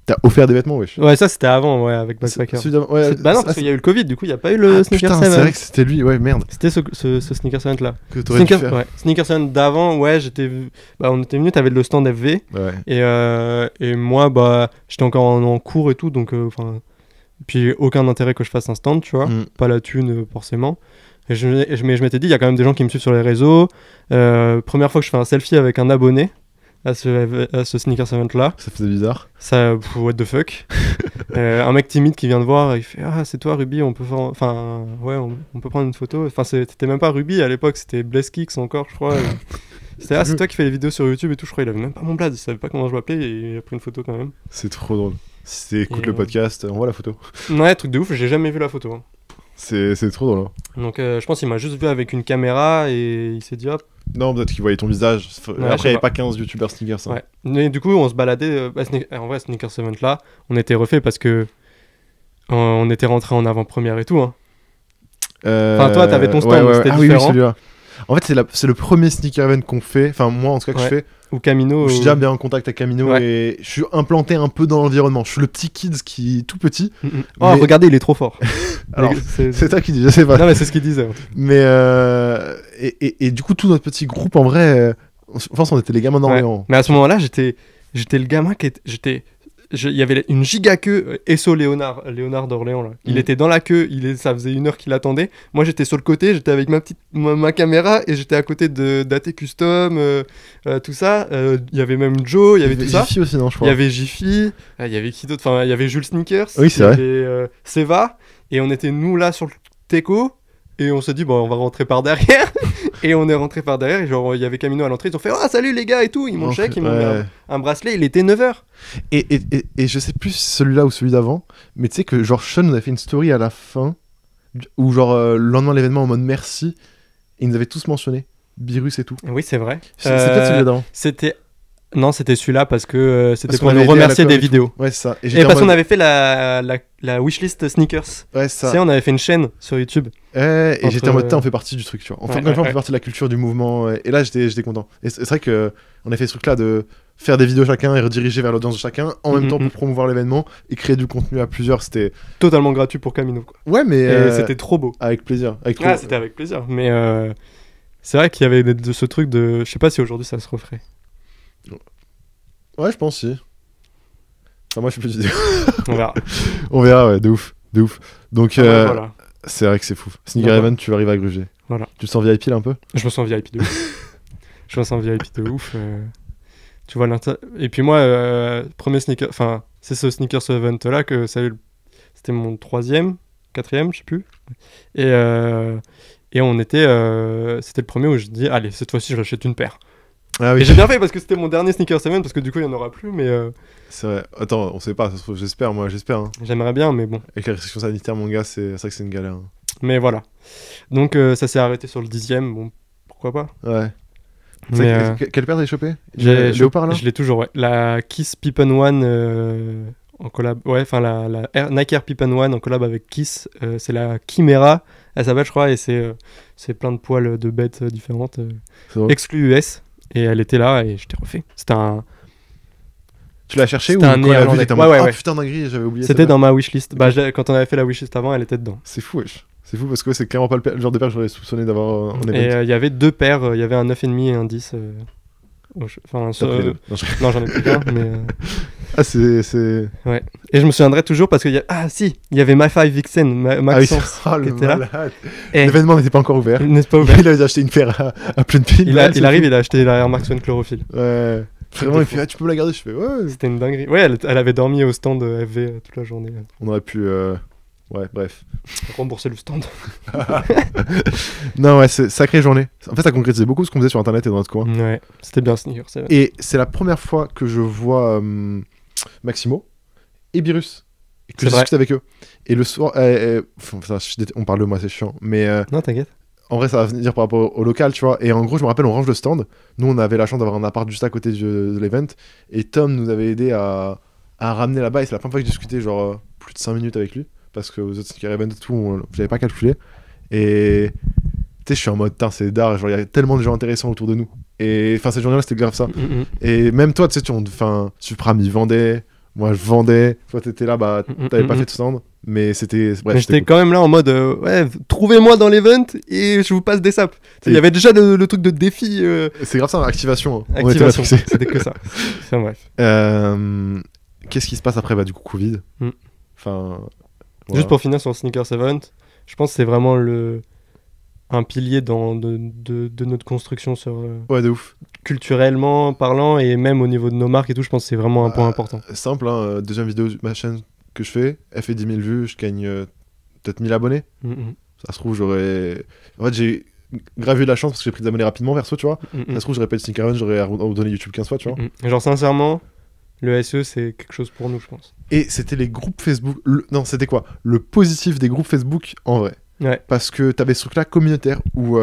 T'as offert des vêtements, wesh. Ouais, ça c'était avant, ouais, avec Backpacker. Celui d'avant- ouais, Bah non, ah, parce qu'il y a eu le Covid, du coup, il n'y a pas eu le Sneakers putain, c'est 7. vrai que c'était lui, ouais, merde. C'était ce Sneakers 7 là. Que t'aurais dû faire. Ouais. Sneakers 7 d'avant, ouais, on était venu, t'avais le stand FV. Ouais. Et moi, bah, j'étais encore en cours et tout, donc, puis aucun intérêt que je fasse un stand, tu vois. Pas la thune, forcément. Mais je m'étais dit, il y a quand même des gens qui me suivent sur les réseaux. Première fois que je fais un selfie avec un abonné à ce Sneakers Event là. Ça faisait bizarre. Ça, what the fuck. Un mec timide qui vient de voir, il fait ah c'est toi Ruby, on peut faire, enfin ouais on peut prendre une photo. Enfin c'était même pas Ruby à l'époque, c'était Bleskix encore je crois. C'était ah c'est toi qui fais les vidéos sur YouTube et tout, je crois il avait même pas mon blaze, il savait pas comment je m'appelais et il a pris une photo quand même. C'est trop drôle. Si t'écoutes le podcast, on voit la photo. Ouais truc de ouf, j'ai jamais vu la photo. Hein. C'est trop drôle. Hein. Donc je pense qu'il m'a juste vu avec une caméra et il s'est dit hop. Non, peut-être qu'il voyait ton visage. Ouais, après, il n'y avait pas 15 youtubeurs sneakers. Hein. Ouais. Mais du coup, on se baladait. En vrai, Sneakers Event là, on était refait parce que on était rentré en avant-première et tout. Hein. Enfin, toi, t'avais ton stand, c'était différent. Oui, celui-là. En fait, c'est le premier sneaker event qu'on fait. Enfin, moi, en tout cas, que je fais. Ou Camino. Je suis déjà bien en contact avec Camino et je suis implanté un peu dans l'environnement. Je suis le petit kids qui est tout petit. Oh, regardez, il est trop fort. Alors, c'est toi qui dis, je sais pas. Non, mais c'est ce qu'il disait. Mais et du coup, tout notre petit groupe, en vrai, je pense qu'on était les gamins d'Orléans. Mais à ce moment-là, j'étais le gamin qui était. Il y avait une giga queue, Esso Léonard d'Orléans là. Il était dans la queue, ça faisait 1 heure qu'il attendait. Moi j'étais sur le côté, j'étais avec ma caméra et j'étais à côté d'AT Custom, tout ça. Il y avait même Joe, il y avait tout ça. Jiffy aussi, non, je crois. Il y avait Jiffy, il y avait qui d'autre, enfin il y avait Jules Sneakers, oui, c'est il y avait Seva, et on était nous là sur le Teco. Et on s'est dit, bon, on va rentrer par derrière. Et on est rentré par derrière. Et genre, il y avait Camino à l'entrée. Ils ont fait, ah, salut les gars et tout. Ils m'ont check, ils m'ont mis un bracelet. Il était 9h. Et je sais plus celui-là ou celui d'avant. Mais tu sais que, genre, Sean nous a fait une story à la fin. Où, genre, le lendemain de l'événement, en mode merci. Et ils nous avaient tous mentionné. Virus et tout. Oui, c'est vrai. C'est peut-être celui d'avant. Non, c'était celui-là parce que c'était pour nous remercier des vidéos. Ouais, c'est ça. Et parce qu'on avait fait la wishlist sneakers. Ouais, ça. Tu sais, on avait fait une chaîne sur YouTube. Et j'étais en mode, on fait partie du truc, tu vois. Enfin, on fait partie de la culture, du mouvement. Et là, j'étais content. Et c'est vrai qu'on a fait ce truc-là de faire des vidéos chacun et rediriger vers l'audience de chacun en même temps pour promouvoir l'événement et créer du contenu à plusieurs. C'était totalement gratuit pour Camino, quoi. Ouais, mais c'était trop beau. Avec plaisir. C'était avec plaisir. Mais c'est vrai qu'il y avait ce truc de. Je sais pas si aujourd'hui ça se referait. Ouais, je pense si. Enfin, moi, je suis plus vidéo. On verra. On verra, ouais, de ouf. Donc, voilà. C'est vrai que c'est fou. Sneaker Event, tu vas arriver à gruger. Voilà. Tu te sens VIP là un peu ? Je me sens VIP de ouf. Tu vois, et puis moi, premier sneaker. Enfin, c'est ce Sneakers Event là que c'était mon 3e, 4e, je sais plus. Et on était. C'était le premier où je dis, allez, cette fois-ci, je rachète une paire. Ah oui. Et j'ai bien fait parce que c'était mon dernier Sneakers Event parce que du coup il n'y en aura plus, mais c'est vrai. Attends, on sait pas, ça se trouve, j'espère. Hein. J'aimerais bien, mais bon. Avec les restrictions sanitaires, mon gars, c'est vrai que c'est une galère. Hein. Mais voilà. Donc ça s'est arrêté sur le 10e, bon, pourquoi pas. Ouais. Mais, quelle paire t'as chopé ? Léopard là ? Je l'ai toujours, ouais. La Kiss Pippen One en collab. Ouais, enfin la Nike Air Pippen One en collab avec Kiss. C'est la Chimera, elle s'appelle, je crois, et c'est plein de poils de bêtes différentes. Exclu US. Et elle était là et je t'ai refait. C'était un. Tu l'as cherché ou un néerlandais. Ouais. Putain dinguerie, j'avais oublié. C'était dans ma wishlist. Bah, quand on avait fait la wishlist avant, elle était dedans. C'est fou, wesh. C'est fou parce que c'est clairement pas le genre de paire que j'aurais soupçonné d'avoir en event. Et il y avait 2 paires, il y avait un 9,5 et un 10. Enfin, non, j'en ai plus qu'un, mais. Ah, c'est. Ouais. Et je me souviendrai toujours parce qu'il y a. Ah, si, il y avait My 5 Vixen, Maxence, qui était là. L'événement n'était pas encore ouvert. N'est-ce pas ouvert. Il avait acheté une paire à pleine pile. Il arrive, il a acheté la Air Max One Chlorophylle. Ouais. Vraiment, il fait, tu peux me la garder. Je fais, ouais. C'était une dinguerie. Ouais, elle avait dormi au stand FV toute la journée. On aurait pu. Ouais, bref. Rembourser le stand. Non, ouais, c'est sacrée journée. En fait, ça concrétisait beaucoup ce qu'on faisait sur internet et dans notre coin. Ouais, c'était bien Sneakers. Et c'est la première fois que je vois Maximo et Birus. Et que je discute avec eux. Et le soir. On parle de moi, c'est chiant. Mais. Non, t'inquiète. En vrai, ça va venir par rapport au local, tu vois. Et en gros, je me rappelle, on range le stand. Nous, on avait la chance d'avoir un appart juste à côté de l'event. Et Tom nous avait aidé à ramener là-bas. Et c'est la première fois que j'ai discuté, genre, plus de 5 minutes avec lui. Parce que aux autres sneaker events et tout, j'avais pas calculé. Et tu sais, je suis en mode, c'est d'art, genre il y a tellement de gens intéressants autour de nous. Et enfin, cette journée-là, c'était grave ça. Et même toi, tu sais, Supram, il vendait, Moi, je vendais. Toi, t'étais là, bah, t'avais pas mm. fait de stand. Mais c'était. Bref, Mais c'était j'étais quand même là en mode ouais, trouvez-moi dans l'event et je vous passe des saps. Il y avait déjà le truc de défi. cool. C'est grave ça, activation. Hein. On était Activation. matrixés. C'était que ça. Enfin bref. Qu'est-ce qui se passe après? Bah, du coup, Covid. Mm. Enfin. Juste pour finir sur le Sneakers Event, je pense que c'est vraiment un pilier de notre construction sur Ouais, de ouf. culturellement parlant et même au niveau de nos marques et tout. Je pense que c'est vraiment un point important. Simple, hein, deuxième vidéo de ma chaîne que je fais, elle fait 10 000 vues, je gagne peut-être 1000 abonnés. Mm, mm. Ça se trouve, j'aurais. En fait, j'ai grave eu de la chance parce que j'ai pris des abonnés rapidement perso, tu vois. Mm, mm. Ça se trouve, j'aurais pas de Sneaker Event, j'aurais abandonné YouTube 15 fois, tu vois. Genre sincèrement, le SE c'est quelque chose pour nous, je pense. Et c'était les groupes Facebook. Non, c'était quoi? Le positif des groupes Facebook en vrai. Ouais. Parce que t'avais ce truc-là communautaire où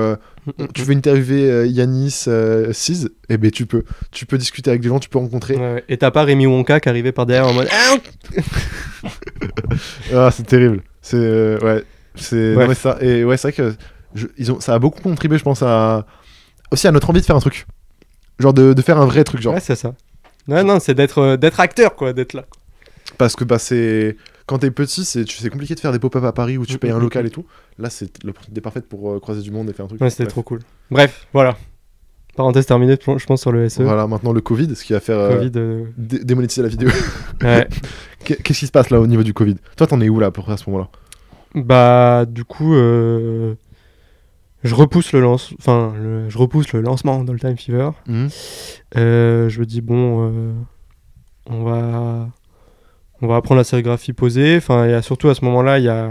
tu veux interviewer Yanis, Siz, et ben tu peux. Tu peux discuter avec des gens, tu peux rencontrer. Ouais. Et t'as pas Rémi Wonka qui arrivait par derrière en mode Ah, c'est terrible. C'est. Ouais. C'est. Bref. Non, mais ça. Et ouais, c'est vrai que ça a beaucoup contribué, je pense, aussi à notre envie de faire un truc. Genre de faire un vrai truc, genre. Ouais, c'est ça. Ouais, non, c'est d'être acteur, quoi, d'être là. Parce que bah, c'est. Quand t'es petit, c'est compliqué de faire des pop-up à Paris où tu payes un local et tout. Là, c'est l'opportunité parfaite pour croiser du monde et faire un truc. Ouais, c'était Bref. trop cool. Bref, voilà. Parenthèse terminée, je pense, sur le SE. Voilà, maintenant le Covid, ce qui va faire Covid. démonétiser la vidéo. Ouais. Qu'est-ce qui se passe là au niveau du Covid? Toi, t'en es où là pour à ce moment-là? Bah, du coup, je repousse je repousse le lancement d'All Time Fever. Je me dis, bon, on va apprendre la sérigraphie posée. Enfin, et surtout à ce moment-là, il y a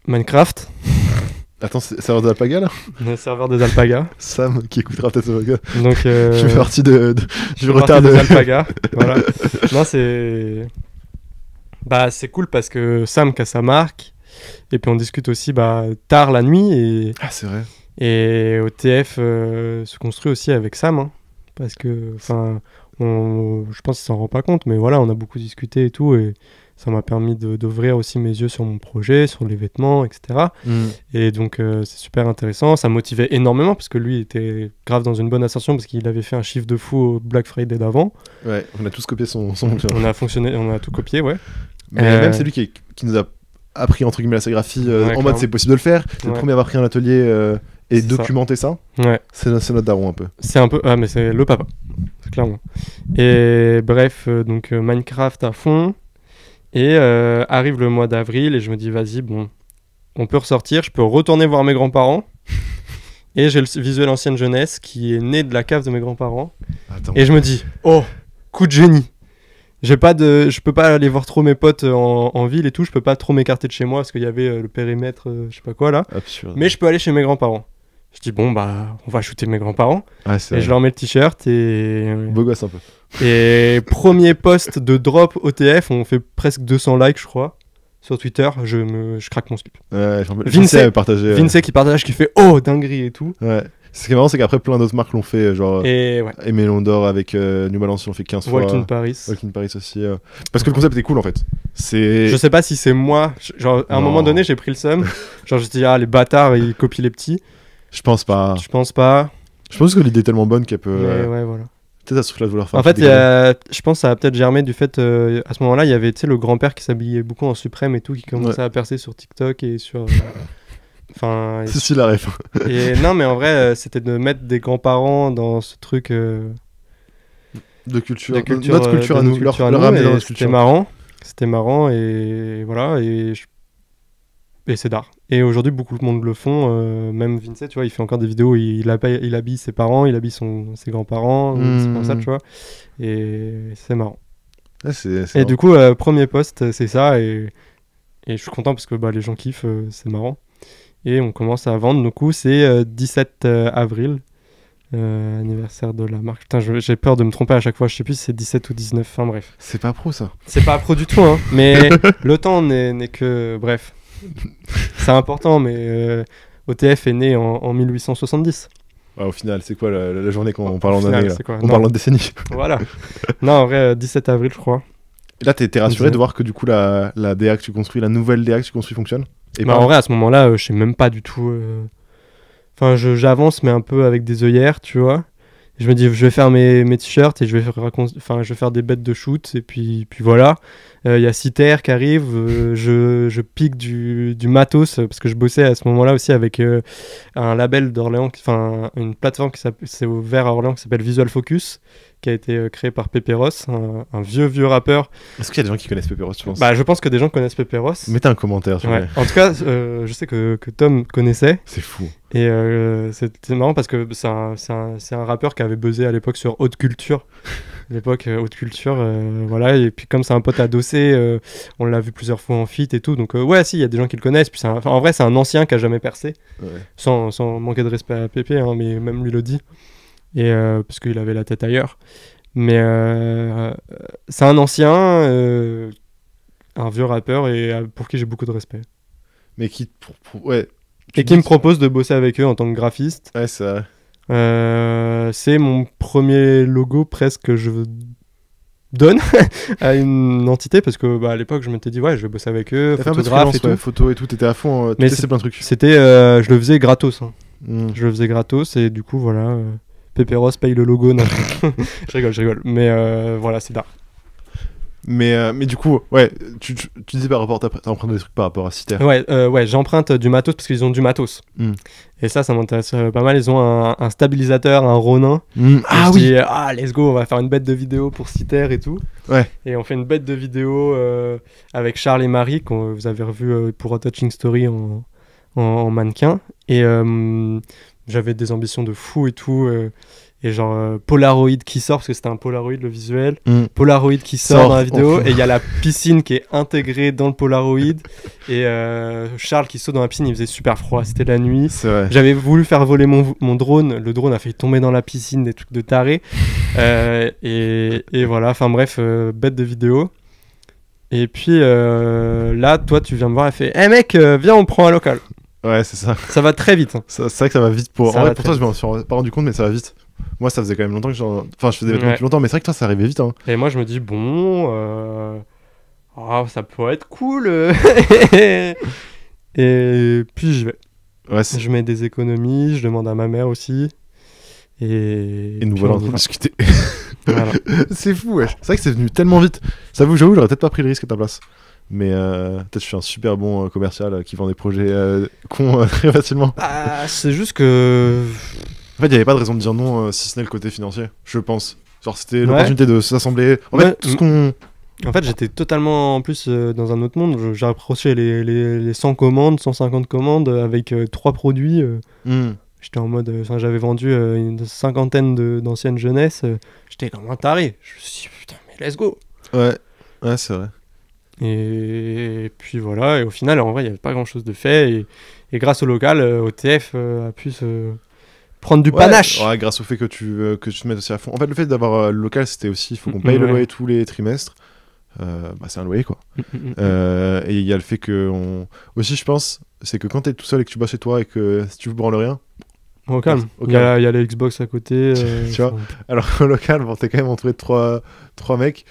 Minecraft, Attends, c'est serveur de l'Alpaga là? le serveur des Alpagas. Sam qui écoutera peut-être ce podcast. Donc, Je fais partie du je fais retard partie de. des Alpagas. Voilà. Non, c'est cool parce que Sam qui a sa marque. Et puis on discute aussi tard la nuit. Ah, c'est vrai. Et OTF se construit aussi avec Sam. Hein, parce que, je pense qu'il s'en rend pas compte. Mais voilà, on a beaucoup discuté et tout. Et ça m'a permis d'ouvrir aussi mes yeux sur mon projet, sur les vêtements, etc. Et donc c'est super intéressant. Ça me motivait énormément parce que lui était grave dans une bonne ascension parce qu'il avait fait un chiffre de fou au Black Friday d'avant. Ouais, on a tous copié son fonctionnement. On a tout copié, ouais. Mais même c'est lui qui nous a appris entre guillemets la sérigraphie Ouais, en mode clairement. c'est possible de le faire. C'est le Ouais. premier à avoir pris un atelier et C'est documenter ça. Ouais. C'est notre daron un peu. C'est un peu. Ah, mais c'est le papa. Clairement. Et bref, donc Minecraft à fond. Et arrive le mois d'avril et je me dis, vas-y, bon, on peut ressortir. Je peux retourner voir mes grands-parents. Et j'ai le visuel ancienne jeunesse qui est né de la cave de mes grands-parents. Attends. Et je me dis, oh, coup de génie. Je peux pas aller voir trop mes potes en ville et tout. Je peux pas trop m'écarter de chez moi parce qu'il y avait le périmètre, je sais pas quoi là. Absurde. Mais je peux aller chez mes grands-parents. Je dis, bon, on va shooter mes grands-parents. Ah, c'est Et vrai. je leur mets le t-shirt et. Beau gosse un peu. Et premier post de drop OTF, on fait presque 200 likes, je crois. Sur Twitter, je craque mon slip. Ouais, Vince avait partagé. Vince qui partage, qui fait oh dinguerie et tout. Ouais. Ce qui est marrant, c'est qu'après plein d'autres marques l'ont fait, genre Et ouais, Mélon d'Or avec New Balance, ils l'ont fait 15 fois. Walk in Paris. Walk in Paris aussi. Parce que le concept est cool en fait. C'est. Je sais pas si c'est moi. Genre, à un Non. moment donné, j'ai pris le seum. Genre, je me dis, ah, les bâtards, ils copient les petits. Je pense pas. Je pense pas. Je pense que l'idée est tellement bonne qu'elle peut. Mais ouais, voilà. Peut-être à ce truc-là de vouloir faire. En fait, je pense que ça a peut-être germé du fait, à ce moment-là, il y avait le grand-père qui s'habillait beaucoup en suprême et tout, qui commençait à percer sur TikTok et sur. Enfin. C'est si la ref. Et non, mais en vrai, c'était de mettre des grands-parents dans ce truc. De culture. Notre culture à nous. Leur ramener dans notre C'était culture. marrant. C'était marrant et voilà. Et c'est d'art. Et aujourd'hui, beaucoup de monde le font. Même Vince, tu vois, il fait encore des vidéos où il habille ses parents, il habille ses grands-parents. C'est comme ça, tu vois. Et c'est marrant. Ouais, Et du coup, premier post, c'est ça. Et je suis content parce que les gens kiffent, c'est marrant. Et on commence à vendre. Du coup, c'est 17 avril, anniversaire de la marque. Putain, j'ai peur de me tromper à chaque fois. Je sais plus si c'est 17 ou 19. Enfin, bref. C'est pas pro ça. C'est pas pro du tout, hein. Mais le temps n'est que. Bref. C'est important, mais OTF est né en 1870. Ouais, au final, c'est quoi la journée quand on parle en final, année là c'est quoi On Non. parle en décennie. Voilà. Non, en vrai, 17 avril, je crois. Et là, t'es rassuré Disais. de voir que du coup, la DA que tu construis, la nouvelle DA que tu construis fonctionne. Et En vrai, à ce moment-là, je sais même pas du tout. Enfin, j'avance, mais un peu avec des œillères, tu vois. Je me dis, je vais faire mes t-shirts et je vais faire des bêtes de shoot. Et puis voilà. Il y a Citer qui arrive. Je pique du matos parce que je bossais à ce moment-là aussi avec un label d'Orléans, enfin une plateforme c'est ouvert à Orléans qui s'appelle Visual Focus, qui a été créé par Pépéros, un vieux rappeur. Est-ce qu'il y a des gens qui connaissent Pépéros, tu penses? Bah, je pense que des gens connaissent Pépéros. Mettez un commentaire sur Ouais. En tout cas, je sais que Tom connaissait. C'est fou. Et c'était marrant parce que c'est un rappeur qui avait buzzé à l'époque sur Haute Culture. À l'époque, Haute Culture, voilà. Et puis comme c'est un pote adossé, on l'a vu plusieurs fois en feat et tout. Donc ouais, si, il y a des gens qui le connaissent. Puis en vrai, c'est un ancien qui a jamais percé. Ouais. Sans manquer de respect à Pépé, hein, mais même lui le dit. Et parce qu'il avait la tête ailleurs. Mais c'est un ancien, un vieux rappeur et pour qui j'ai beaucoup de respect. Mais qui, ouais. Et qui me propose de bosser avec eux en tant que graphiste. Ouais, c'est vrai. C'est mon premier logo presque que je donne à une entité parce que à l'époque je m'étais dit ouais je vais bosser avec eux, photographe et tout. Photo et tout, t'étais à fond, tu testais plein de trucs. C'était, je le faisais gratos. Hein. Je le faisais gratos et du coup voilà, Pépéros paye le logo. Non. je rigole. Mais voilà, c'est d'art. Mais du coup, ouais, tu disais par rapport, t'as emprunté des trucs par rapport à Citer. Ouais, j'emprunte du matos parce qu'ils ont du matos. Et ça m'intéresse pas mal. Ils ont un stabilisateur, un Ronin. Ah oui. Dis, let's go, on va faire une bête de vidéo pour Citer et tout. Ouais. Et on fait une bête de vidéo avec Charles et Marie, que vous avez revu pour A Touching Story en mannequin. Et j'avais des ambitions de fou et tout. Et genre Polaroid qui sort, parce que c'était un Polaroid le visuel. Polaroid qui sort dans la vidéo. Et il y a la piscine qui est intégrée dans le Polaroid. Et Charles qui saute dans la piscine, il faisait super froid, c'était la nuit. C'est vrai. J'avais voulu faire voler mon drone. Le drone a failli tomber dans la piscine, des trucs de taré. Et voilà, enfin bref, bête de vidéo. Et puis là, toi, tu viens me voir et fait mec, viens, on prend un local. Ouais, c'est ça. Ça va très vite. Hein. C'est vrai que ça va vite. En vrai, pour toi, vite. je m'en suis pas rendu compte, mais ça va vite. Moi, ça faisait quand même longtemps que Enfin, je faisais des vêtements depuis longtemps, mais c'est vrai que toi, ça arrivait vite. Hein. Et moi, je me dis, bon, ça pourrait être cool. Et puis, j'y vais. Ouais, je mets des économies, je demande à ma mère aussi. Et nous voilà en train de discuter. Voilà. C'est fou, ouais. C'est vrai que c'est venu tellement vite. J'avoue, j'aurais peut-être pas pris le risque à ta place. Mais peut-être je suis un super bon commercial qui vend des projets cons très facilement. C'est juste que... En fait, il n'y avait pas de raison de dire non si ce n'est le côté financier, je pense. Genre, c'était l'opportunité de s'assembler. En fait, tout ce qu'on... En fait, j'étais totalement en plus dans un autre monde. J'ai approché les 100 commandes, 150 commandes avec 3 produits. J'étais en mode... j'avais vendu une cinquantaine d'anciennes jeunesses. J'étais comme un taré. Je me suis dit, putain, mais let's go. Ouais, c'est vrai. Et puis voilà, et au final, en vrai, il n'y avait pas grand-chose de fait. Et grâce au local, OTF a pu se prendre du panache. Ouais, grâce au fait que tu te mettes aussi à fond. En fait, le fait d'avoir le local, c'était aussi, il faut qu'on paye le loyer tous les trimestres. C'est un loyer, quoi. Et il y a le fait que... Aussi, je pense, c'est que quand t'es tout seul et que tu bosses chez toi et que si tu ne branles rien... Au calme. Il y a les Xbox à côté. Tu vois. Alors au local, t'es quand même entouré de trois mecs.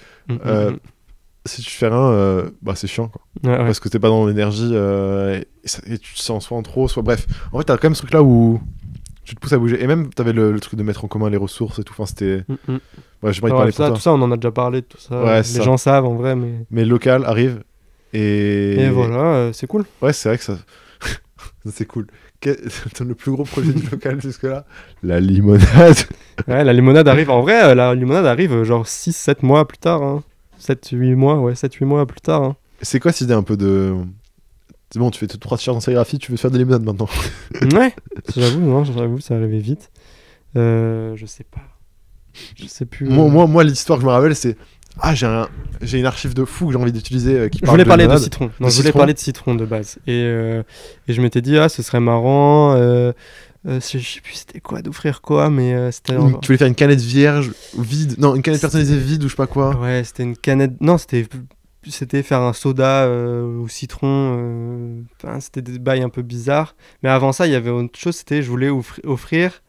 Si tu fais rien, c'est chiant, quoi. Parce que t'es pas dans l'énergie et tu te sens soit en trop, soit bref. En fait, t'as quand même ce truc là où tu te pousses à bouger. Et même, t'avais le truc de mettre en commun les ressources et tout. Enfin, c'était. Ouais, j'ai pas envie de parler pour toi. Tout ça, on en a déjà parlé, tout ça. Ouais, les gens savent en vrai, mais. Mais le local arrive et voilà, c'est cool. Ouais, c'est vrai que ça. C'est cool. Le plus gros projet du local jusque-là, la limonade. Ouais, la limonade arrive. En vrai, la limonade arrive genre 6-7 mois plus tard. Hein. 7-8 mois plus tard. Hein. C'est quoi cette idée un peu de... C'est bon, tu fais 3 t-shirts en sérigraphie, tu veux faire des limonades maintenant. Ouais, j'avoue, ça arrivait vite. Je sais pas. Je sais plus. Moi, l'histoire que je me rappelle, c'est... j'ai une archive de fou que j'ai envie d'utiliser qui parle je voulais parler de citron. Non, je voulais parler de citron de base. Et je m'étais dit, ce serait marrant... je sais plus c'était quoi d'offrir quoi, mais c'était... Tu voulais faire une canette vierge vide? Non, une canette personnalisée vide ou je sais pas quoi. Ouais, c'était une canette... Non, c'était faire un soda au citron. C'était des bails un peu bizarres. Mais avant ça, il y avait autre chose, c'était je voulais offrir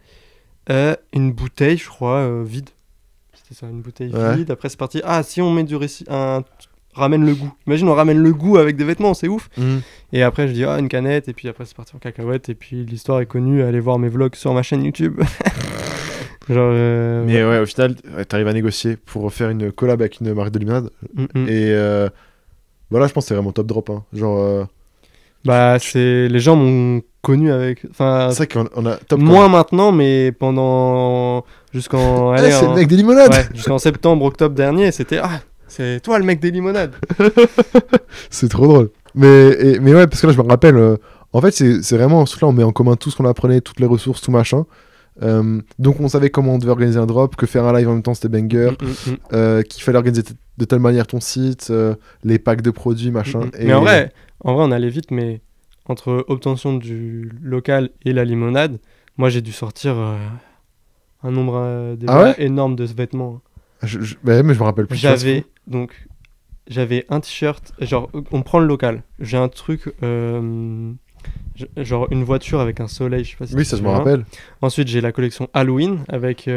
une bouteille, je crois, vide. C'était ça, une bouteille vide. Après, c'est parti. Si on met ramène le goût. Imagine, on ramène le goût avec des vêtements, c'est ouf. Et après, je dis, une canette. Et puis après, c'est parti en cacahuète. Et puis, l'histoire est connue. Allez voir mes vlogs sur ma chaîne YouTube. Genre, Mais ouais, au final, t'arrives à négocier pour faire une collab avec une marque de limonade. Et voilà, je pense que c'est vraiment top drop. Hein. Genre, Bah, les gens m'ont connu avec. Enfin, c'est vrai qu'on a top. moins maintenant, mais pendant. Jusqu'en. Allez, c'est le mec des limonades. Ouais, jusqu'en septembre, octobre dernier, c'était. Ah, c'est toi le mec des limonades. C'est trop drôle. Mais ouais, parce que là, je me rappelle. En fait, c'est vraiment. Là, on met en commun tout ce qu'on apprenait, toutes les ressources, tout machin. Donc, on savait comment on devait organiser un drop, que faire un live en même temps, c'était banger. Qu'il fallait organiser de telle manière ton site, les packs de produits, machin. Et... Mais en vrai, on allait vite, mais entre obtention du local et la limonade, moi, j'ai dû sortir un nombre énorme de vêtements. Mais je me rappelle plus. J'avais un t-shirt, genre, on prend le local. J'ai un truc, genre une voiture avec un soleil, je sais pas si oui, ça je me rappelle. Ensuite, j'ai la collection Halloween avec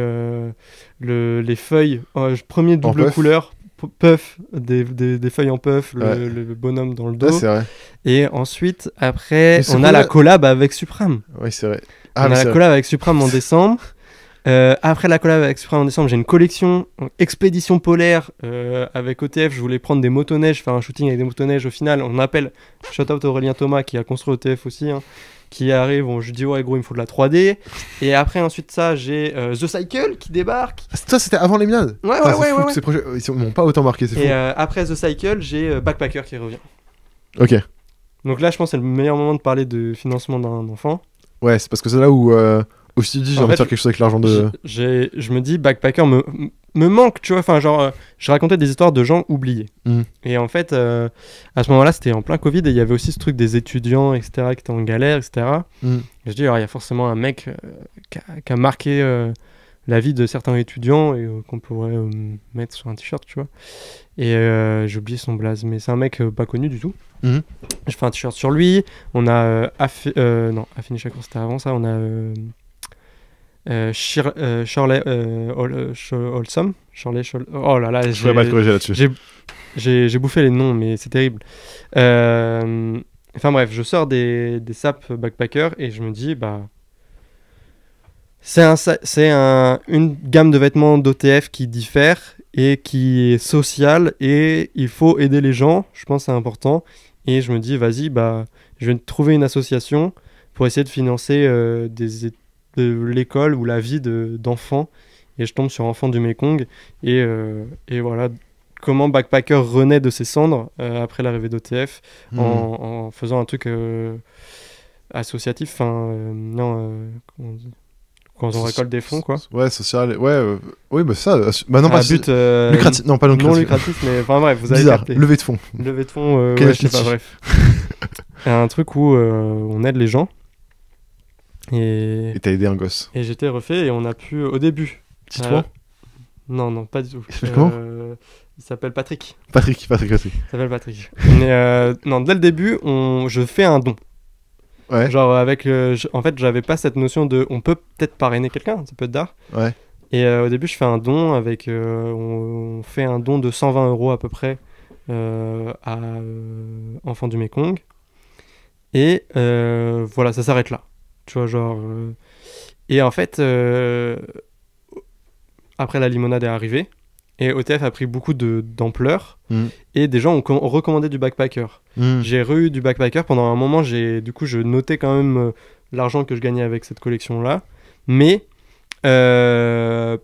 les feuilles, premier double couleur, puff, des feuilles en puff, le bonhomme dans le dos. Ouais, c'est vrai. Et ensuite, après, on a la collab avec Supreme. Oui, c'est vrai. On a la collab avec Supreme en décembre. Après la collab avec Supreme en décembre, j'ai une collection expédition polaire avec OTF. Je voulais prendre des motoneiges, faire un shooting avec des motoneiges. Au final, on appelle shout out Aurélien Thomas qui a construit OTF aussi, hein, qui arrive. Je dis ouais gros, il me faut de la 3D. Et après ensuite ça, j'ai The Cycle qui débarque. Ça c'était avant les limonades. Ouais. Ces projets, ils m'ont pas autant marqué, c'est fou. Et après The Cycle, j'ai Backpacker qui revient. Ok. Donc là, je pense que c'est le meilleur moment de parler de financement d'un enfant. Ouais, c'est parce que c'est là où aussi j'ai envie de faire quelque chose avec l'argent de. Je me dis, Backpacker me manque, tu vois. Enfin, genre, je racontais des histoires de gens oubliés. Et en fait, à ce moment-là, c'était en plein Covid et il y avait aussi ce truc des étudiants, etc., qui étaient en galère, etc. Et je dis, alors, il y a forcément un mec qui a marqué la vie de certains étudiants et qu'on pourrait mettre sur un t-shirt, tu vois. Et j'ai oublié son blaze, mais c'est un mec pas connu du tout. Je fais un t-shirt sur lui. On a Affini Shakur, c'était avant ça. On a Shirley Olsom. Oh là là, je pourrais pas te corriger là-dessus. J'ai bouffé les noms, mais c'est terrible. Enfin bref, je sors des sapes Backpacker et je me dis, bah. C'est une gamme de vêtements d'OTF qui diffère et qui est sociale et il faut aider les gens, je pense que c'est important. Et je me dis, vas-y, bah, je vais trouver une association pour essayer de financer l'école ou la vie d'enfants. Et je tombe sur Enfants du Mékong. Et voilà comment Backpacker renaît de ses cendres après l'arrivée d'OTF en faisant un truc associatif. Quand on récolte des fonds, quoi. Ouais, social. Ouais, oui, bah ça. Bah non, pas but lucratif. Non, pas non lucratif, mais enfin bref, vous avez capté. Levée de fonds. Levée de fonds, ouais, je sais pas, bref. Un truc où on aide les gens. Et t'as aidé un gosse. Et j'étais refait et on a pu, au début. Cite-moi. Non, pas du tout. Il s'appelle comment Il s'appelle Patrick. Patrick. Il s'appelle Patrick. Non, dès le début, je fais un don. Ouais. Genre avec en fait j'avais pas cette notion de on peut peut-être parrainer quelqu'un, ça peut être d'art. Ouais. Et au début je fais un don avec on fait un don de 120 € à peu près à Enfants du Mékong. Et voilà, ça s'arrête là. Tu vois, genre et en fait après la limonade est arrivée et OTF a pris beaucoup d'ampleur et des gens ont recommandé du Backpacker. J'ai eu du Backpacker pendant un moment, je notais quand même l'argent que je gagnais avec cette collection là, mais je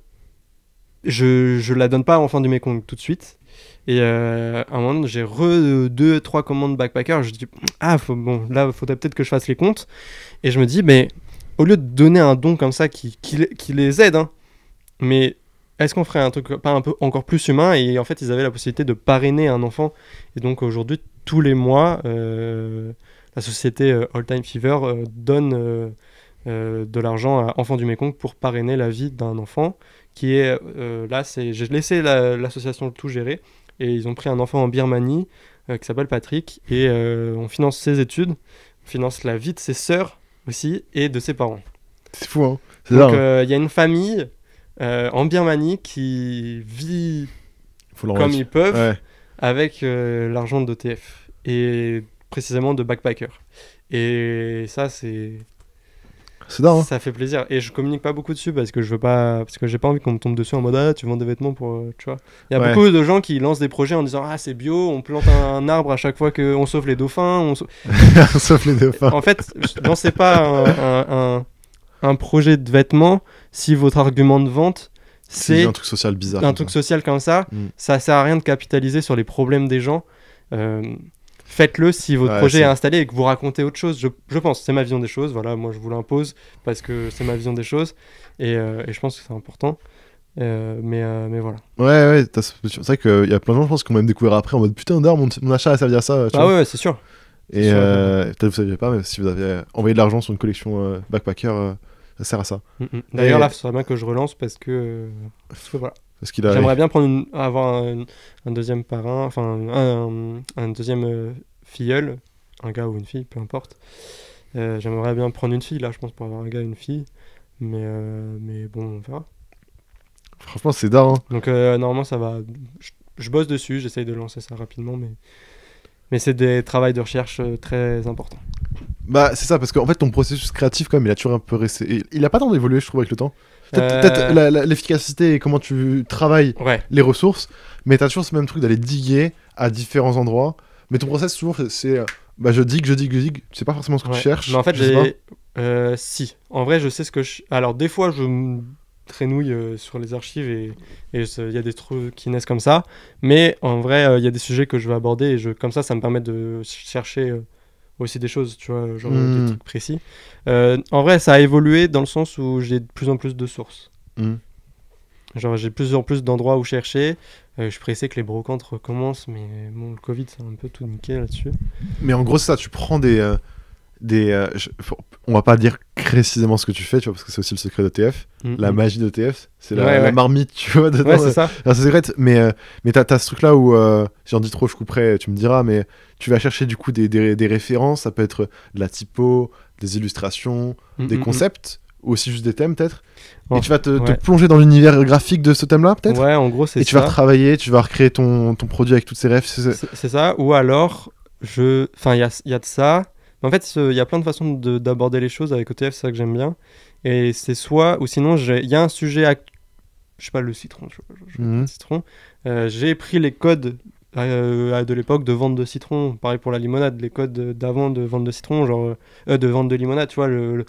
la donne pas à Enfants du Mékong tout de suite. Et à un moment j'ai 2-3 commandes Backpacker, je dis là faudrait peut-être que je fasse les comptes et je me dis mais au lieu de donner un don comme ça qui les aide, hein, mais est-ce qu'on ferait un truc pas un peu encore plus humain? Et en fait, ils avaient la possibilité de parrainer un enfant. Et donc aujourd'hui, tous les mois, la société All Time Fever donne de l'argent à Enfants du Mékong pour parrainer la vie d'un enfant. Qui est là, j'ai laissé l'association tout gérer. Et ils ont pris un enfant en Birmanie qui s'appelle Patrick. Et on finance ses études, on finance la vie de ses sœurs aussi et de ses parents. C'est fou, hein? Donc il y a une famille en Birmanie qui vit comme ils peuvent avec l'argent d'OTF et précisément de Backpacker. Et ça, c'est C'est dingue. Hein. Ça fait plaisir. Et je communique pas beaucoup dessus parce que je veux pas, parce que j'ai pas envie qu'on me tombe dessus en mode ah tu vends des vêtements pour, tu vois. Il y a Ouais. beaucoup de gens qui lancent des projets en disant ah c'est bio, on plante un arbre à chaque fois qu'on sauve les dauphins. Sauf les dauphins. En fait, lancez pas un projet de vêtements si votre argument de vente c'est un truc social bizarre. un comme truc ça. social comme ça. Mm. Ça sert à rien de capitaliser sur les problèmes des gens. Faites-le si votre Ouais, projet c'est- est installé et que vous racontez autre chose. Je pense, c'est ma vision des choses. Voilà, moi je vous l'impose parce que c'est ma vision des choses et je pense que c'est important. Mais voilà. Ouais, c'est vrai qu'il y a plein de gens, je pense, qui ont même découvert après en mode putain, d'art, mon achat a servi à ça. Tu Ah vois. ouais, c'est sûr. Et sûr, peut-être vous saviez pas, mais si vous avez envoyé de l'argent sur une collection backpacker, ça sert à ça. D'ailleurs, Et- là, il faudrait bien que je relance parce que voilà. Parce qu'il a. J'aimerais bien avoir un deuxième parrain, enfin un deuxième filleul, un gars ou une fille, peu importe. J'aimerais bien prendre une fille là, je pense, pour avoir un gars et une fille. Mais bon, on verra. Franchement, c'est d'art. Hein. Donc normalement, ça va. Je bosse dessus, j'essaye de lancer ça rapidement, mais c'est des travails de recherche très importants. Bah, c'est ça, parce qu'en fait, ton processus créatif, quand même, il a toujours un peu resté. Il a pas tant évolué, je trouve, avec le temps. Euh, Peut-être l'efficacité et comment tu travailles Ouais. les ressources, mais t'as toujours ce même truc d'aller diguer à différents endroits. Mais ton process, toujours, c'est bah, je digue, tu sais pas forcément ce que Ouais. tu cherches. Mais en fait, je sais pas. si. En vrai, je sais ce que je. Alors, des fois, je me traînouille sur les archives et il y a des trucs qui naissent comme ça. Mais en vrai, il y a des sujets que je vais aborder et comme ça me permet de chercher aussi des choses, tu vois, genre des trucs précis. En vrai, ça a évolué dans le sens où j'ai de plus en plus de sources. Mm. Genre, j'ai de plus en plus d'endroits où chercher. Je suis pressé que les brocantes recommencent, mais bon, le Covid, ça a un peu tout niqué là-dessus. Mais en gros, c'est ça, tu prends on va pas dire précisément ce que tu fais, tu vois, parce que c'est aussi le secret d'ETF. La magie d'ETF, c'est la Ouais. marmite, tu vois, dedans. Ouais, c'est ça. Alors, c'est secret, mais t'as ce truc-là où, si j'en dis trop, je couperai, tu me diras, mais tu vas chercher du coup des références, ça peut être de la typo, des illustrations, des concepts, ou aussi juste des thèmes peut-être. Oh, et tu vas te ouais. plonger dans l'univers graphique de ce thème-là, peut-être. Ouais, en gros, c'est Et tu vas ça. retravailler, tu vas recréer ton produit avec toutes ces refs. C'est ça. Ou alors, enfin, il y a de ça. Mais en fait, il y a plein de façons d'aborder les choses avec OTF, c'est ça que j'aime bien. Et c'est soit, ou sinon, il y a un sujet, je sais pas, le citron. Le citron. J'ai pris les codes de l'époque de vente de citron. Pareil pour la limonade, les codes d'avant de vente de citron, genre de vente de limonade. Tu vois, le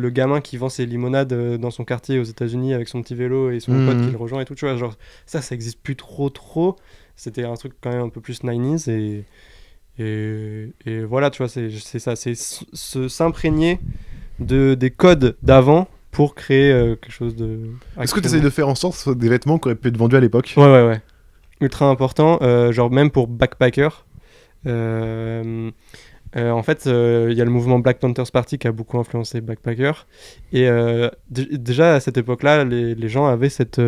gamin qui vend ses limonades dans son quartier aux États-Unis avec son petit vélo et son pote qui le rejoint et tout. Tu vois, genre ça existe plus trop. C'était un truc quand même un peu plus 90s et voilà, tu vois, c'est ça, c'est s'imprégner des codes d'avant pour créer quelque chose de. Est-ce que tu essayes de faire en sorte que ce soit des vêtements qui auraient pu être vendus à l'époque? Ouais. Ultra important, genre même pour backpacker. En fait, il y a le mouvement Black Panthers Party qui a beaucoup influencé Backpacker. Et déjà à cette époque-là, les gens avaient cette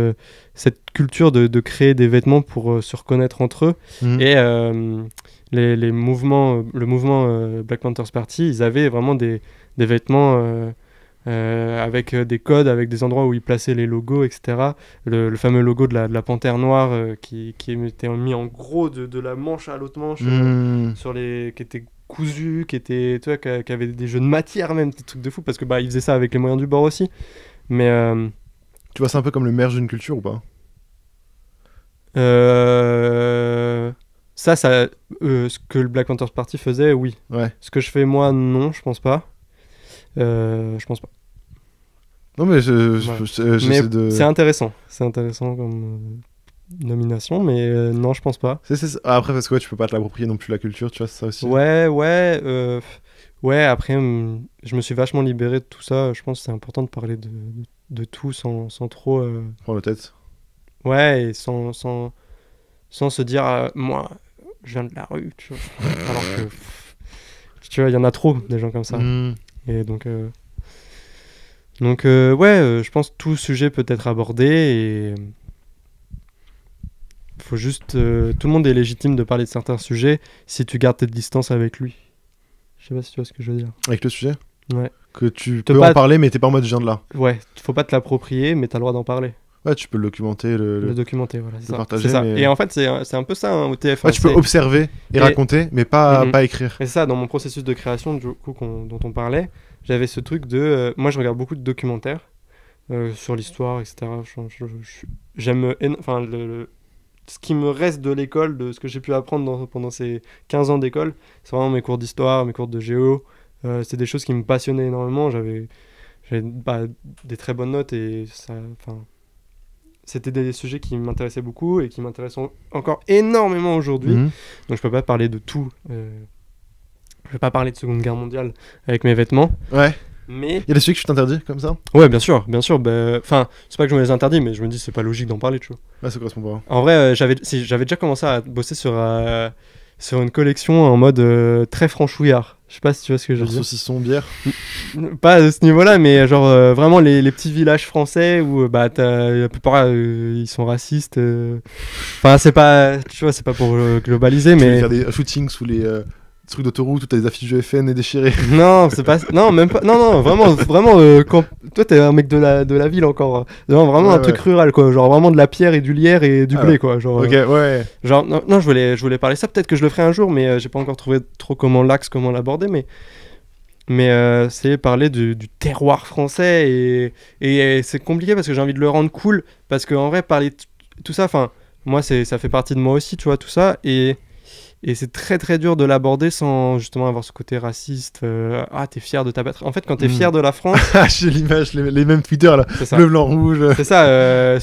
culture de créer des vêtements pour se reconnaître entre eux. Et le mouvement Black Panthers Party, ils avaient vraiment des vêtements avec des codes, avec des endroits où ils plaçaient les logos, etc. Le fameux logo de la panthère noire qui était mis en gros de la manche à l'autre manche, qui était cousu, qui avait des jeux de matière même, des trucs de fou, parce que ils faisaient ça avec les moyens du bord aussi. Mais tu vois, c'est un peu comme le merge d'une culture ou pas? Ce que le Black Panthers Party faisait, oui. Ouais. Ce que je fais moi, non, je pense pas. Je pense pas. Non mais c'est intéressant. C'est intéressant comme nomination, mais non, je pense pas. Après, parce que tu peux pas te l'approprier non plus la culture, tu vois, c'est ça aussi. Ouais, après, je me suis vachement libéré de tout ça. Je pense que c'est important de parler de tout sans trop... Prends la tête. Ouais, et sans se dire, moi, je viens de la rue, tu vois. Alors que, tu vois, il y en a trop, des gens comme ça. Et donc, je pense que tout sujet peut être abordé et faut juste... tout le monde est légitime de parler de certains sujets si tu gardes tes distances avec lui. Je sais pas si tu vois ce que je veux dire. Avec le sujet? Ouais. Que tu peux en parler, mais t'es pas en mode je viens de là. Ouais, faut pas te l'approprier, mais t'as le droit d'en parler. Ouais, tu peux le documenter, le documenter, voilà. Le partager. Ça. Mais... Et en fait, c'est un peu ça, au TF. Ouais, tu peux observer et raconter, mais pas écrire. Et ça, dans mon processus de création, du coup, dont on parlait, j'avais ce truc de... moi, je regarde beaucoup de documentaires sur l'histoire, etc. J'aime... Enfin, ce qui me reste de l'école, de ce que j'ai pu apprendre pendant ces 15 ans d'école, c'est vraiment mes cours d'histoire, mes cours de géo. C'est des choses qui me passionnaient énormément. J'avais des très bonnes notes et ça... Enfin, c'était des sujets qui m'intéressaient beaucoup et qui m'intéressent encore énormément aujourd'hui. Mhm. Donc je peux pas parler de tout. Je vais pas parler de Seconde Guerre mondiale avec mes vêtements. Ouais. Mais Il y a des sujets que je t'interdis comme ça? ouais, bien sûr. Enfin, c'est pas que je me les interdis, mais je me dis c'est pas logique d'en parler, tu vois. Ouais, ça correspond pas. En vrai, j'avais déjà commencé à bosser sur une collection en mode très franchouillard. Je sais pas si tu vois ce que je veux Genre dire. saucisson, bière. Pas à ce niveau-là, mais genre vraiment les petits villages français où bah la plupart ils sont racistes. Enfin, c'est pas, tu vois, c'est pas pour globaliser, Tu voulais mais faire des shootings sous les trucs d'autoroute où t'as des affiches du FN et déchirées. non, c'est pas, non, même pas, non, vraiment, quand toi t'es un mec de la ville encore, non, vraiment Ouais, un truc rural quoi, genre vraiment de la pierre et du lierre et du Ah blé quoi, genre. Ok, ouais. Genre, non, je voulais parler ça, peut-être que je le ferai un jour, mais j'ai pas encore trouvé trop comment l'aborder, mais c'est parler du terroir français, et c'est compliqué parce que j'ai envie de le rendre cool, parce qu'en vrai, parler tout ça, enfin, moi, ça fait partie de moi aussi, tu vois, tout ça, et c'est très très dur de l'aborder sans justement avoir ce côté raciste, t'es fier de ta patrie. En fait, quand t'es fier de la France, Ah, j'ai l'image, les mêmes Twitter là. c'est ça. Bleu, blanc, rouge. C'est ça,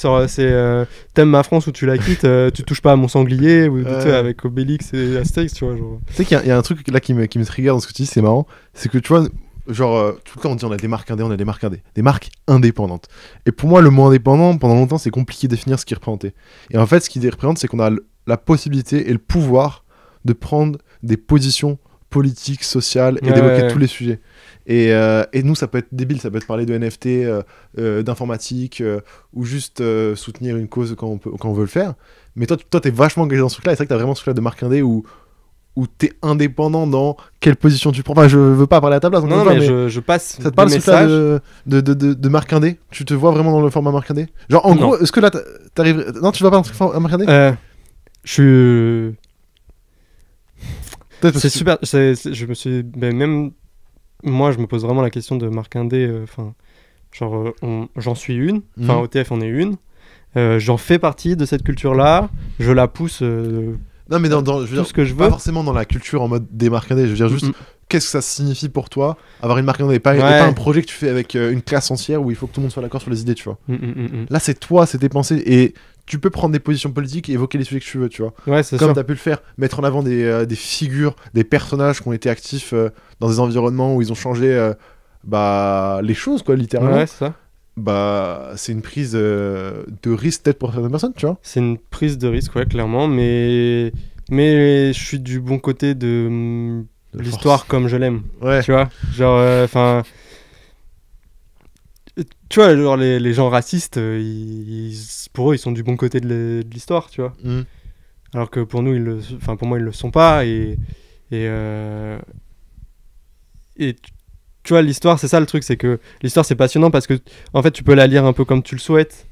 t'aimes ma France ou tu la quittes, tu touches pas à mon sanglier, ou tu sais, avec Obélix et Astérix, tu vois. Genre. Tu sais qu'il y a un truc là qui me trigger dans ce que tu dis, c'est marrant. C'est que tu vois, genre, tout le temps on dit on a des marques indé, on a des marques indé. Des marques indépendantes. Et pour moi, le mot indépendant, pendant longtemps, c'est compliqué de définir ce qu'il représentait. Et en fait, ce qu'il représente, c'est qu'on a la possibilité et le pouvoir de prendre des positions politiques, sociales et d'évoquer tous les sujets. Et nous, ça peut être débile, ça peut être parler de NFT, d'informatique, ou juste soutenir une cause quand on veut le faire. Mais toi, t'es vachement engagé dans ce truc-là, et c'est vrai que t'as vraiment ce truc-là de marque indé où t'es indépendant dans quelle position tu prends. Enfin, je veux pas parler à ta place. Non, mais je passe ça te parle des ce truc-là messages. de marque indé? Tu te vois vraiment dans le format marque indé? Genre, en gros, est-ce que là, t'arrives... Non, tu vas pas dans le truc marque indé? Je suis... Peut-être C'est super. Je me suis. Ben, même moi, je me pose vraiment la question de marque indé. Enfin, j'en suis une. Enfin, OTF en est une. J'en fais partie de cette culture-là. Je la pousse. Non, mais je veux tout dire, ce que je veux. pas forcément dans la culture en mode des marques indé. Je veux dire juste, qu'est-ce que ça signifie pour toi avoir une marque indé? Et pas un projet que tu fais avec une classe entière où il faut que tout le monde soit d'accord sur les idées, tu vois. Là, c'est toi, c'est tes pensées. Et tu peux prendre des positions politiques et évoquer les sujets que tu veux, tu vois. Ouais, c'est comme sûr. tu as pu le faire, mettre en avant des figures, des personnages qui ont été actifs dans des environnements où ils ont changé les choses, quoi, littéralement. Ouais, c'est ça. C'est une prise de risque peut-être pour certaines personnes, tu vois. C'est une prise de risque, ouais, clairement, mais je suis du bon côté de l'histoire comme je l'aime. Ouais. Tu vois, genre, enfin. Tu vois, genre les gens racistes, pour eux, ils sont du bon côté de l'histoire, tu vois. Alors que pour nous, pour moi, ils le sont pas. Et tu vois, l'histoire, c'est ça le truc, c'est que l'histoire, c'est passionnant parce que, en fait, tu peux la lire un peu comme tu le souhaites.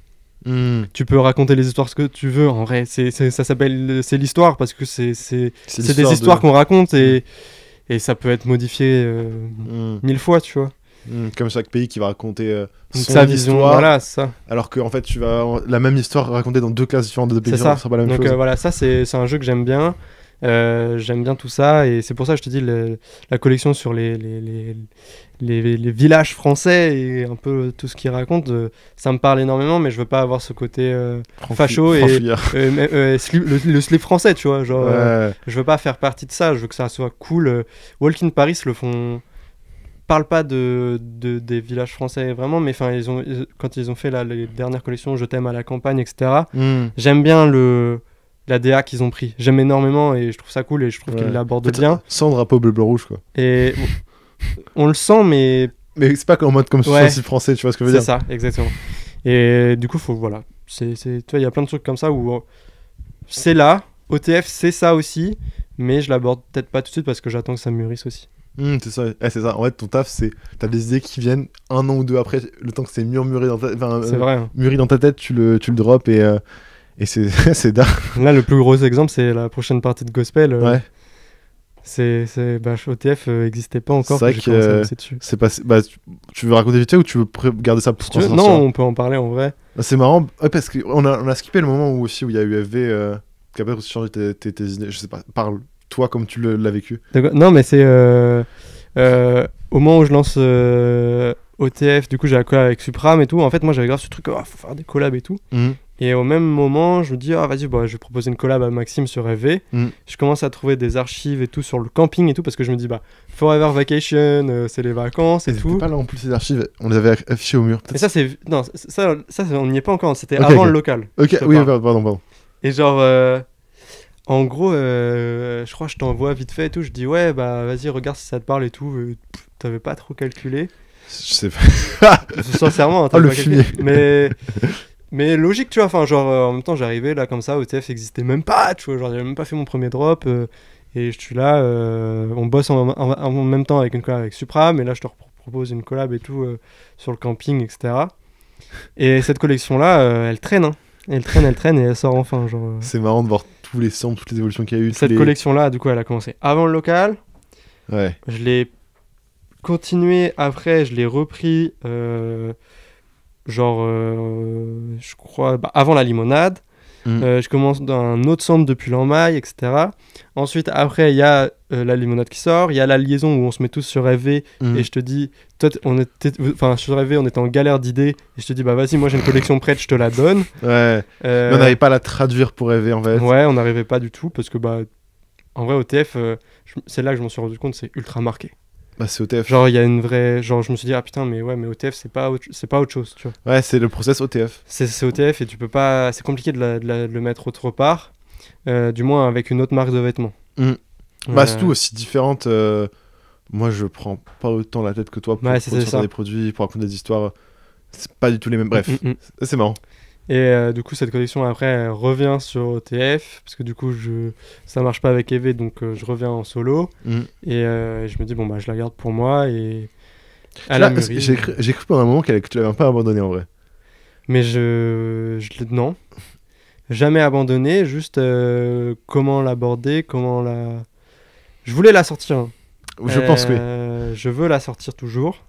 Tu peux raconter les histoires ce que tu veux. En vrai, ça s'appelle c'est l'histoire parce que c'est des histoires qu'on raconte et ça peut être modifié 1000 fois, tu vois. Comme chaque pays qui va raconter sa vision, histoire, voilà, ça. Alors que en fait tu vas la même histoire racontée dans deux classes différentes de deux pays différents, ça sera pas la même chose. Donc voilà, ça c'est un jeu que j'aime bien. J'aime bien tout ça et c'est pour ça que je te dis la collection sur les villages français et un peu tout ce qu'ils racontent, ça me parle énormément, mais je veux pas avoir ce côté facho et le slip français, tu vois, genre je veux pas faire partie de ça, je veux que ça soit cool. Walk in Paris le font, parle pas des villages français vraiment, mais enfin quand ils ont fait les dernières collections Je t'aime à la campagne, etc. J'aime bien la DA qu'ils ont pris, j'aime énormément et je trouve ça cool et je trouve qu'ils l'abordent bien. Sans drapeau bleu blanc rouge, quoi. Et on le sent, mais c'est pas en mode comme si français, tu vois ce que je veux dire. C'est ça, exactement. Et du coup, voilà, tu vois, il y a plein de trucs comme ça où c'est là, OTF c'est ça aussi, mais je l'aborde peut-être pas tout de suite parce que j'attends que ça mûrisse aussi. C'est ça. C'est ça. En fait, ton taf, t'as des idées qui viennent 1 an ou 2 après, le temps que c'est mûri dans ta tête. C'est vrai. Hein. Mûri dans ta tête, tu le drops et c'est dingue. Là, le plus gros exemple, c'est la prochaine partie de Gospel. Ouais. OTF existait pas encore C'est vrai quand j'ai commencé à que bosser dessus. c'est passé. Bah, tu veux raconter vite fait ou tu veux garder ça pour Si quand tu veux, ça non, sortira? on peut en parler en vrai. Ah, c'est marrant, ouais, parce qu'on a skippé le moment où aussi où il y a eu FV, qui a peut-être aussi changé tes idées. Je sais pas, parle toi comme tu l'as vécu. D'accord. Non, mais c'est au moment où je lance OTF, du coup j'ai la collab avec Supram et tout. En fait, moi j'avais grave ce truc, faut faire des collabs et tout. Et au même moment, je me dis, vas-y, bah, je vais proposer une collab à Maxime sur FV. Je commence à trouver des archives et tout sur le camping et tout, parce que je me dis, bah, Forever Vacation, c'est les vacances et Elles tout. étaient pas là en plus, ces archives, on les avait affichées au mur. Et ça, c'est. Non, ça, on n'y est pas encore, c'était Ok, avant ok. le local. Ok, je te oui, parle. pardon. Et genre, en gros, je crois que je t'envoie vite fait et tout. Je dis, ouais, bah, vas-y, regarde si ça te parle et tout. T'avais pas trop calculé. Je sais pas. Sincèrement, hein, Oh, le t'avais pas calculé. fumier. Mais logique, tu vois. Enfin, genre, en même temps, j'arrivais là comme ça, OTF n'existait même pas, tu vois. Genre, j'avais même pas fait mon premier drop. Et je suis là, on bosse en même temps avec une collab avec Supra, mais là, je te propose une collab et tout sur le camping, etc. Et cette collection-là, elle traîne, hein. Elle traîne et elle sort enfin. Genre, C'est marrant de voir tous les samples, toutes les évolutions qu'il y a eu. cette collection-là, du coup, elle a commencé avant le local. Ouais. Je l'ai continué après, je l'ai repris, je crois, avant la limonade. Je commence dans un autre centre depuis l'Enmaille, etc. Ensuite, après, il y a la limonade qui sort. Il y a la liaison où on se met tous sur FV. Et je te dis, toi, sur FV, on était en galère d'idées. Et je te dis, bah vas-y, moi j'ai une collection prête, je te la donne. Ouais. Mais on n'arrivait pas à la traduire pour rêver en fait. Ouais, on n'arrivait pas du tout parce que, bah, en vrai, OTF, c'est là que je m'en suis rendu compte, c'est ultra marqué. Bah, c'est OTF. Genre, il y a une vraie. Genre, je me suis dit, ah putain, mais ouais, mais OTF, c'est pas autre chose, tu vois. Ouais, c'est le process OTF. C'est OTF et tu peux pas. C'est compliqué de le mettre autre part, du moins avec une autre marque de vêtements. Bah, c'est tout aussi différente. Moi, je prends pas autant la tête que toi pour sortir des produits, pour raconter des histoires. C'est pas du tout les mêmes. Bref, c'est marrant. Et du coup, cette collection, après, elle revient sur OTF, parce que du coup, ça marche pas avec EV, donc je reviens en solo. Et je me dis, bon, bah, je la garde pour moi. Et j'ai cru pendant un moment que tu l'avais un peu abandonné en vrai. Mais non. Jamais abandonné, juste comment l'aborder, Je voulais la sortir. Hein. Je pense que oui. Je veux la sortir toujours.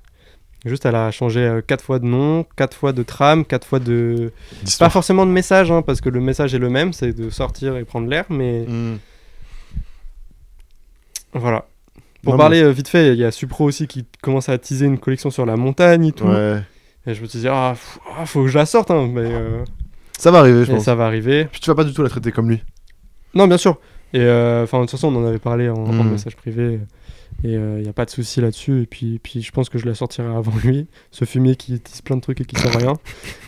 Juste, elle a changé 4 fois de nom, 4 fois de trame, 4 fois de... d'histoire. Pas forcément de message, hein, parce que le message est le même, c'est de sortir et prendre l'air, mais... Voilà. Pour parler vite fait, il y a Supro aussi qui commence à teaser une collection sur la montagne et tout. Ouais. Et je me suis dit, faut que je la sorte, hein, mais... Ça va arriver, je pense. Ça va arriver. Puis tu vas pas du tout la traiter comme lui. Non, bien sûr. Et de toute façon, on en avait parlé en message privé. Et il n'y a pas de souci là-dessus. Et puis je pense que je la sortirai avant lui. Ce fumier qui tisse plein de trucs et qui sert à rien.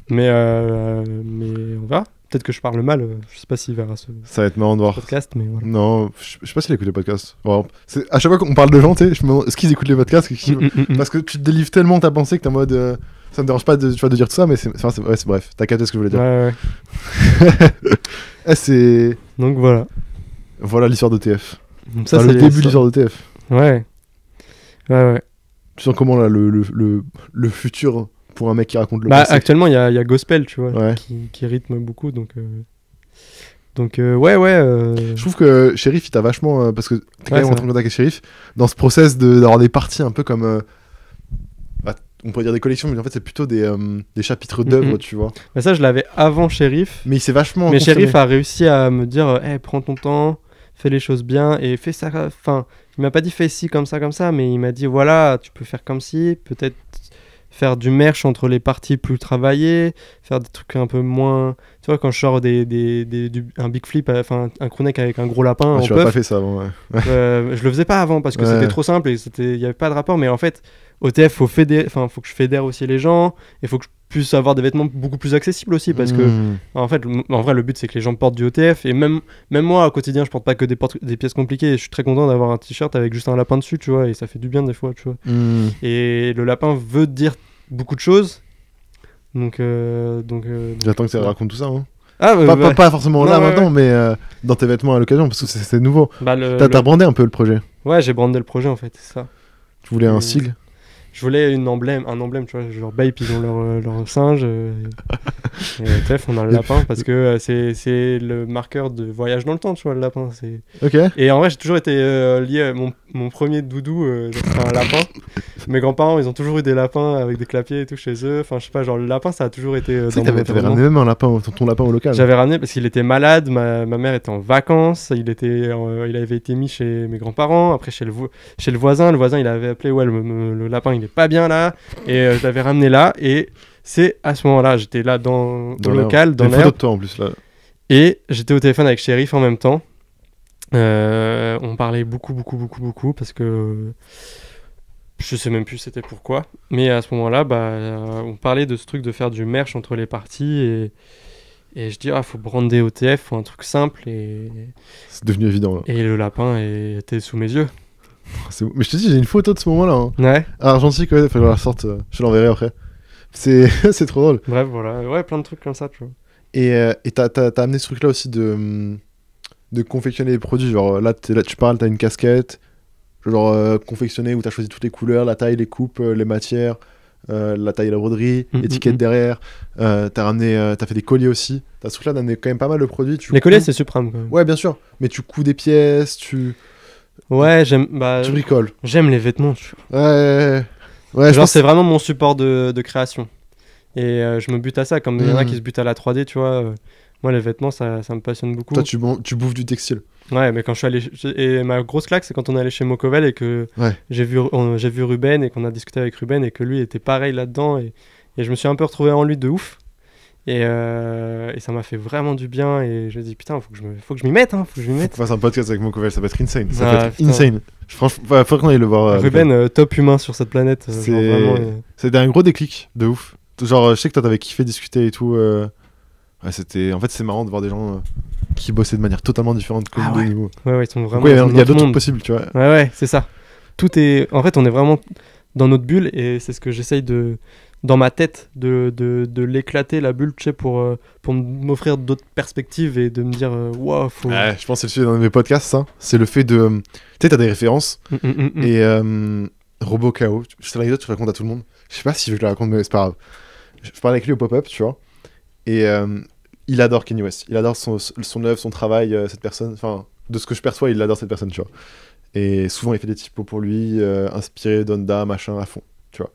mais on verra. Peut-être que je parle mal. Je sais pas s'il verra ça va être marrant de voir. Podcast, mais voilà. Non, je sais pas s'il écoute les podcasts. Bon, à chaque fois qu'on parle de gens, tu sais, je me demande est-ce qu'ils écoutent les podcasts parce que tu te délivres tellement ta pensée que t'es en mode. Ça me dérange pas de dire tout ça, mais c'est bref. T'as capté ce que je voulais dire. Ouais. C'est. Donc voilà. Voilà l'histoire d'OTF. Ça, c'est le début de l'histoire d'OTF. Ouais. Tu sens comment là le futur pour un mec qui raconte le passé. Actuellement il y a Gospel, tu vois, qui rythme beaucoup, donc ouais. Je trouve que Sheriff il t'a vachement parce que t'es quand même en train de contacter Sheriff dans ce process d'avoir des parties un peu comme on pourrait dire des collections, mais en fait c'est plutôt des chapitres d'œuvres, tu vois. Mais ça je l'avais avant Sheriff. Mais il s'est vachement. Mais Sheriff a réussi à me dire, prends ton temps, fais les choses bien et fais ça. Enfin, il m'a pas dit fais ci comme ça, mais il m'a dit voilà, tu peux faire comme ci, peut-être faire du merch entre les parties plus travaillées, faire des trucs un peu moins. Tu vois, quand je sors un big flip, enfin un crewneck avec un gros lapin. Tu n'as pas fait ça avant, je le faisais pas avant parce que c'était trop simple et il y avait pas de rapport, mais en fait. OTF, faut que je fédère aussi les gens, et faut que je puisse avoir des vêtements beaucoup plus accessibles aussi, parce que en vrai le but c'est que les gens portent du OTF, et même moi au quotidien je porte pas que des pièces compliquées, et je suis très content d'avoir un t-shirt avec juste un lapin dessus, tu vois, et ça fait du bien des fois, tu vois. Et le lapin veut dire beaucoup de choses, donc j'attends que ça raconte tout ça, hein. Pas forcément là maintenant, mais dans tes vêtements à l'occasion, parce que c'est nouveau. T'as brandé un peu le projet. Ouais, j'ai brandé le projet en fait, c'est ça. Tu voulais un sigle. Je voulais un emblème, tu vois, genre Bape, ils ont leur singe. Et ETF, on a le lapin parce que c'est le marqueur de voyage dans le temps, tu vois, le lapin. Ok. Et en vrai, j'ai toujours été lié à mon premier doudou, c'était un lapin. Mes grands-parents, ils ont toujours eu des lapins avec des clapiers et tout chez eux. Enfin, je sais pas, genre le lapin, ça a toujours été Tu sais dans que mon t'avais environnement. ramené même un lapin, ton lapin au local. J'avais ramené parce qu'il était malade, ma mère était en vacances, il avait été mis chez mes grands-parents, après chez le voisin. Le voisin, il avait appelé, ouais, le lapin, il est pas bien là. Et je l'avais ramené là. Et c'est à ce moment-là, j'étais là au local, dans T'as une l'air. photo de toi en plus là. Et j'étais au téléphone avec Shérif en même temps. On parlait beaucoup parce que je sais même plus c'était pourquoi. Mais à ce moment-là, on parlait de ce truc de faire du merch entre les parties et je dis faut brander OTF, faut un truc simple C'est devenu évident là. et le lapin était sous mes yeux. C'est beau. Mais je te dis, j'ai une photo de ce moment-là. Hein. Ouais. Argentique, ouais, faut que je la sorte. Je l'enverrai après. C'est trop drôle. Bref, voilà. Ouais, plein de trucs comme ça, tu vois. Et t'as amené ce truc là aussi de confectionner les produits. Genre là, tu parles, t'as une casquette. Genre confectionner où t'as choisi toutes les couleurs, la taille, les coupes, les matières, la taille et la broderie, l'étiquette derrière. T'as fait des colliers aussi. T'as ce truc là d'amener quand même pas mal de produits. Les colliers, c'est suprême quand même. Ouais, bien sûr. Mais tu couds des pièces, Ouais, tu bricoles. j'aime les vêtements, tu vois. Ouais, je Genre, pense c'est vraiment mon support de création. Et je me bute à ça, comme il y en a qui se butent à la 3D, tu vois. Moi, les vêtements, ça me passionne beaucoup. toi, tu bouffes du textile. Ouais, mais quand je suis allé... Et ma grosse claque, c'est quand on est allé chez Mocovel et que Ouais. j'ai vu Ruben et qu'on a discuté avec Ruben et que lui était pareil là-dedans. Et je me suis un peu retrouvé en lui de ouf. Et ça m'a fait vraiment du bien. Et je me dis, putain, faut que je m'y mette. Faut que je m'y Faut mette. qu'on fasse un podcast avec Mocovel, ça va être insane. Ça Ah, va être putain. insane. Franchement, faut qu'on aille le voir. Ruben, top humain sur cette planète. Genre, C'est vraiment, c'était un gros déclic, de ouf. Genre, je sais que toi, t'avais kiffé discuter et tout. Ouais, en fait, c'est marrant de voir des gens qui bossaient de manière totalement différente que Ah ouais. nous. Ouais, ils sont vraiment. Ouais, dans il y a notre d'autres trucs monde. possibles, tu vois. Ouais, c'est ça. Tout est. En fait, on est vraiment dans notre bulle et c'est ce que j'essaye dans ma tête, de l'éclater, la bulle, tu sais, pour m'offrir d'autres perspectives et de me dire, waouh, faut. Ouais, je pense que c'est le sujet dans mes podcasts, ça. C'est le fait de. Tu sais, t'as des références. Et Robo KO, c'est l'anecdote que je raconte à tout le monde. Je sais pas si je la raconte, mais c'est pas grave. Je parlais avec lui au pop-up, tu vois. Et il adore Kanye West. Il adore son œuvre, son travail, cette personne. Enfin, de ce que je perçois, il adore cette personne, tu vois. Et souvent, il fait des typos pour lui, inspiré d'Onda, machin, à fond, tu vois.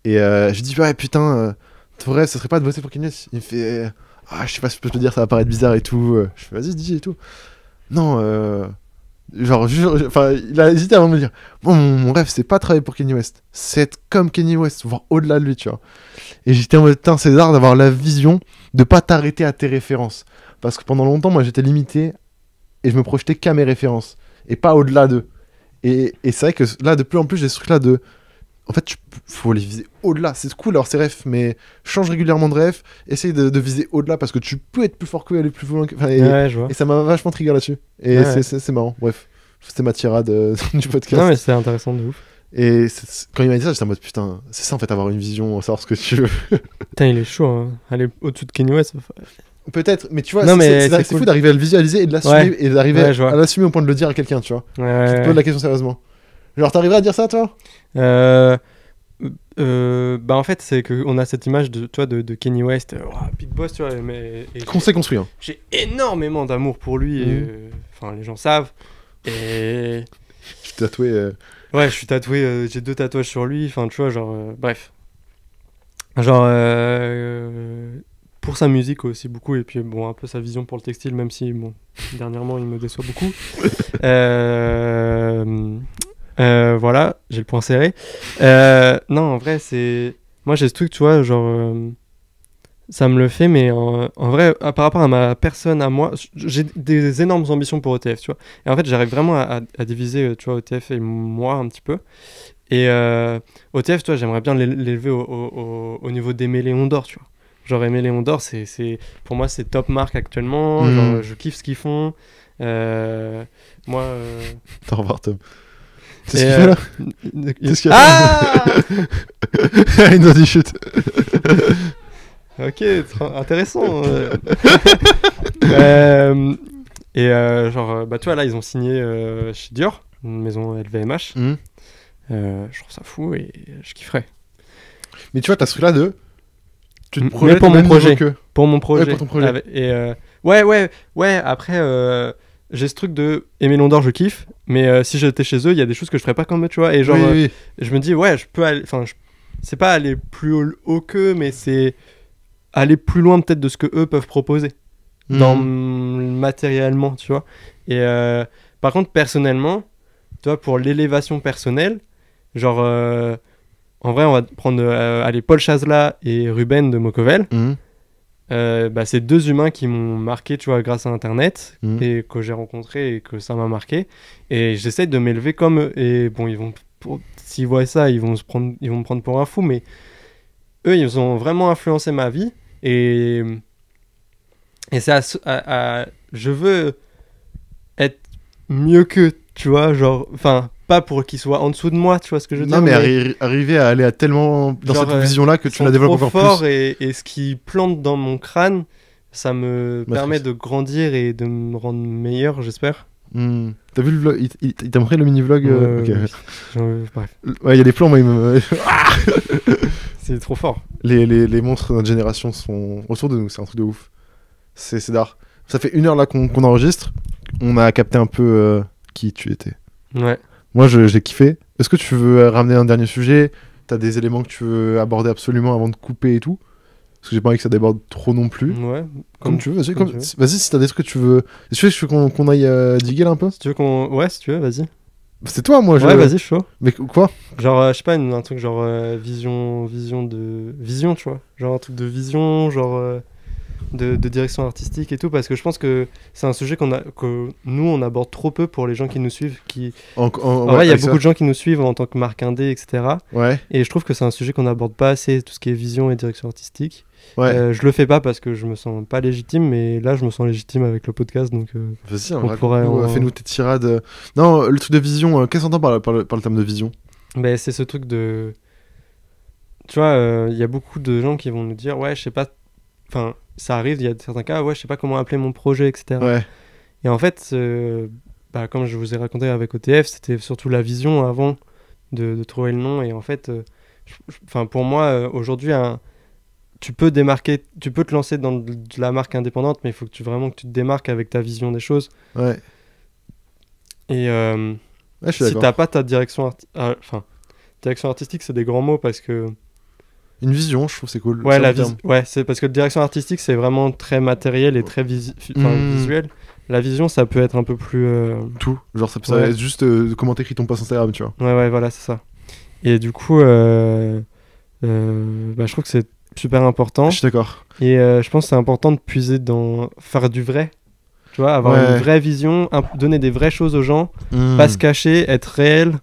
Et je lui dis, ouais, putain, ton rêve, ce serait pas de bosser pour Kanye West. Il me fait, je sais pas si je peux te dire, ça va paraître bizarre et tout. Je fais, vas-y, dis et tout. Non, genre, enfin, il a hésité avant de me dire, bon, mon rêve, c'est pas travailler pour Kanye West, c'est être comme Kanye West, voire au-delà de lui, tu vois. Et j'étais en mode, putain, c'est rare d'avoir la vision de pas t'arrêter à tes références. Parce que pendant longtemps, moi, j'étais limité et je me projetais qu'à mes références et pas au-delà d'eux. Et c'est vrai que là, de plus en plus, j'ai ce truc-là de. En fait, faut les viser au-delà. C'est cool, alors c'est ref, mais change régulièrement de ref, essaye de viser au-delà parce que tu peux être plus fort qu'eux, aller plus loin que. Enfin, Ouais, je vois. et ça m'a vachement trigger là-dessus. Et Ouais. c'est marrant. Bref, c'était ma tirade du podcast. Non, mais c'est intéressant de ouf. Et quand il m'a dit ça, j'étais en mode putain, c'est ça en fait, avoir une vision, savoir ce que tu veux. Putain, il est chaud, hein. Aller au-dessus de Kanye West. Peut-être, mais tu vois, Non, mais c'est c'est cool. fou d'arriver à le visualiser et de l'assumer Ouais. et d'arriver Ouais, je vois. à l'assumer au point de le dire à quelqu'un, tu vois. Tu te Ouais. poses la question sérieusement. Genre, t'arriverais à dire ça, toi? Bah en fait c'est que on a cette image de toi de Kanye West, Big Boss, tu vois, et Qu'on s'est construit, hein. j'ai énormément d'amour pour lui et enfin les gens savent et Je t'ai tatoué. ouais, je suis tatoué, j'ai 2 tatouages sur lui, enfin tu vois, genre bref, genre pour sa musique aussi beaucoup et puis bon un peu sa vision pour le textile, même si bon dernièrement il me déçoit beaucoup. Voilà, j'ai le point serré. Non, en vrai, c'est. Moi, j'ai ce truc, tu vois, genre. Ça me le fait, mais en vrai, par rapport à ma personne, à moi, j'ai des énormes ambitions pour ETF, tu vois. Et en fait, j'arrive vraiment à diviser, tu vois, ETF et moi un petit peu. Et ETF, tu vois, j'aimerais bien l'élever au niveau des Léon d'Or, tu vois. Genre, Aimé Léon d'Or, pour moi, c'est top marque actuellement. Genre, je kiffe ce qu'ils font. Moi. Au revoir, Tom. C'est Et, ce qu'il fait là? Qu'est-ce qu'il a Ah Il nous a dit chute. Ok, intéressant. Genre, bah tu vois, là, ils ont signé chez Dior, une maison LVMH. Je trouve ça fou et je kifferais. Mais tu vois, t'as ce truc là de. Tu te Mais projettes pour au mon même niveau projet. qu'eux. Pour mon projet. Ouais, pour ton projet. Ouais, après, j'ai ce truc de Aimé Londor, je kiffe, mais si j'étais chez eux, il y a des choses que je ferais pas comme eux, tu vois. Et genre, Oui. je me dis, ouais, je peux aller. Enfin, c'est pas aller plus haut qu'eux, mais c'est aller plus loin peut-être de ce que eux peuvent proposer. Matériellement, tu vois. Et par contre, personnellement, tu vois, pour l'élévation personnelle, genre, en vrai, on va prendre allez, Paul Chazela et Ruben de Mocovel. C'est deux humains qui m'ont marqué, tu vois, grâce à Internet et que j'ai rencontré et que ça m'a marqué. Et j'essaie de m'élever comme eux. Et bon, s'ils voient ça, ils vont me prendre pour un fou, mais eux, ils ont vraiment influencé ma vie. Et c'est je veux être mieux qu'eux, tu vois, genre, enfin, pas pour qu'ils soient en dessous de moi, tu vois ce que je veux dire. Non, mais arriver à aller à tellement dans genre, cette vision-là que tu la développes encore fort plus. Et ce qui plante dans mon crâne, ça me permet de grandir et de me rendre meilleur, j'espère. T'as vu le vlog? Il t'a montré le mini-vlog? Bref. Ouais, il y a des plans, moi, il me... C'est trop fort. Les monstres de notre génération sont autour de nous, c'est un truc de ouf. C'est d'art. Ça fait 1 heure là qu'on enregistre. On a capté un peu qui tu étais. Ouais. Moi, j'ai kiffé. Est-ce que tu veux ramener un dernier sujet? T'as des éléments que tu veux aborder absolument avant de couper et tout? Parce que j'ai pas envie que ça déborde trop non plus. Ouais. Comme tu veux, vas-y. Vas-y, si t'as des trucs que tu veux. Est-ce que tu veux qu'on aille diguer là un peu? Si tu veux Ouais, si tu veux, vas-y. C'est toi, moi. Ouais, vas-y, chaud. Mais quoi? Genre, je sais pas, un truc genre vision, tu vois. Genre un truc de vision, genre de direction artistique et tout, parce que je pense que c'est un sujet que nous, on aborde trop peu pour les gens qui nous suivent. En vrai, il y a beaucoup de gens qui nous suivent en tant que marque indé, etc. Ouais. Et je trouve que c'est un sujet qu'on n'aborde pas assez, tout ce qui est vision et direction artistique. Ouais. Je le fais pas parce que je me sens pas légitime, mais là je me sens légitime avec le podcast, donc vas-y, fais-nous tes tirades. Non, le truc de vision, qu'est-ce qu'on entend par le terme de vision? C'est ce truc de, tu vois, il y a beaucoup de gens qui vont nous dire ouais, je sais pas, enfin ça arrive, il y a certains cas, ouais, je sais pas comment appeler mon projet, etc. Ouais. Et en fait, comme je vous ai raconté avec OTF, c'était surtout la vision avant de trouver le nom. Et en fait, pour moi, aujourd'hui, tu peux te lancer dans de la marque indépendante, mais il faut que tu te démarques avec ta vision des choses. Ouais. Et si t'as pas ta direction direction artistique, c'est des grands mots parce que une vision, je trouve c'est cool. Ouais, c'est parce que la direction artistique c'est vraiment très matériel et très visuel. La vision, ça peut être un peu plus tout. Genre ça peut être juste comment t'écris ton post Instagram, tu vois. Ouais, voilà, c'est ça. Et du coup, je trouve que c'est super important. Je suis d'accord. Et je pense que c'est important de puiser dans faire du vrai. Tu vois, avoir une vraie vision, donner des vraies choses aux gens, pas se cacher, être réel.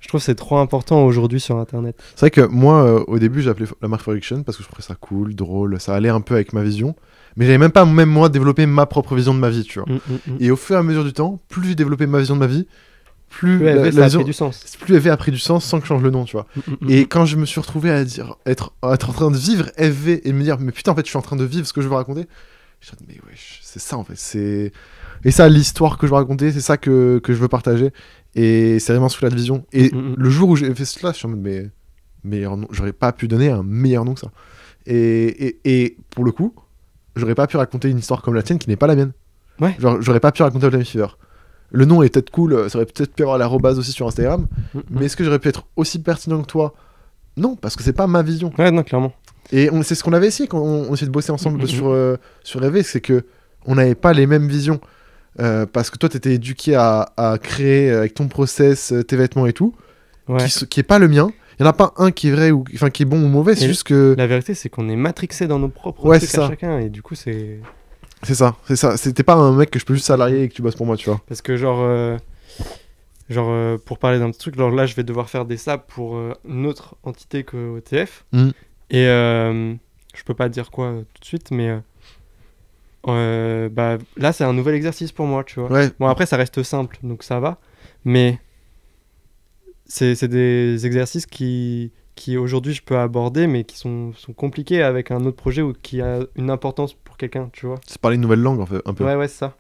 Je trouve que c'est trop important aujourd'hui sur Internet. C'est vrai que moi, au début, j'ai appelé la marque Friction parce que je trouvais ça cool, drôle, ça allait un peu avec ma vision. Mais j'avais même pas, moi, développé ma propre vision de ma vie, tu vois. Et au fur et à mesure du temps, plus j'ai développé ma vision de ma vie, plus la vision a pris du sens. Plus FV a pris du sens sans que je change le nom, tu vois. Et quand je me suis retrouvé à être en train de vivre FV et me dire, mais putain, en fait, je suis en train de vivre ce que je veux raconter, je me dis, mais wesh, c'est ça, en fait. Et ça, l'histoire que je veux raconter, c'est ça que je veux partager. Et c'est vraiment sous la vision. Et le jour où j'ai fait cela, je suis en mode, mais meilleur nom, j'aurais pas pu donner un meilleur nom que ça. Et pour le coup, j'aurais pas pu raconter une histoire comme la tienne qui n'est pas la mienne. Ouais. Genre, j'aurais pas pu raconter Oldham Fever. Le nom est peut-être cool, ça aurait peut-être pu avoir l'arrobase aussi sur Instagram, mais est-ce que j'aurais pu être aussi pertinent que toi? Non, parce que c'est pas ma vision. Ouais, non, clairement. Et c'est ce qu'on avait essayé quand on essayait de bosser ensemble sur Rêver, c'est que on n'avait pas les mêmes visions. Parce que toi, t'étais éduqué à créer avec ton process, tes vêtements et tout, qui est pas le mien. Il n'y en a pas un qui est vrai ou qui est bon ou mauvais, c'est juste que... La vérité, c'est qu'on est matrixé dans nos propres trucs à chacun, et du coup, c'est... C'est ça. C'était pas un mec que je peux juste salarier et que tu bosses pour moi, tu vois. Parce que pour parler d'un petit truc, là, je vais devoir faire des sables pour une autre entité que OTF. Et je peux pas dire quoi tout de suite, mais... là c'est un nouvel exercice pour moi, tu vois. Bon, après ça reste simple, donc ça va, mais c'est des exercices qui aujourd'hui je peux aborder, mais qui sont compliqués avec un autre projet ou qui a une importance pour quelqu'un, tu vois. C'est parler une nouvelle langue, en fait, un peu. Ouais, c'est ça.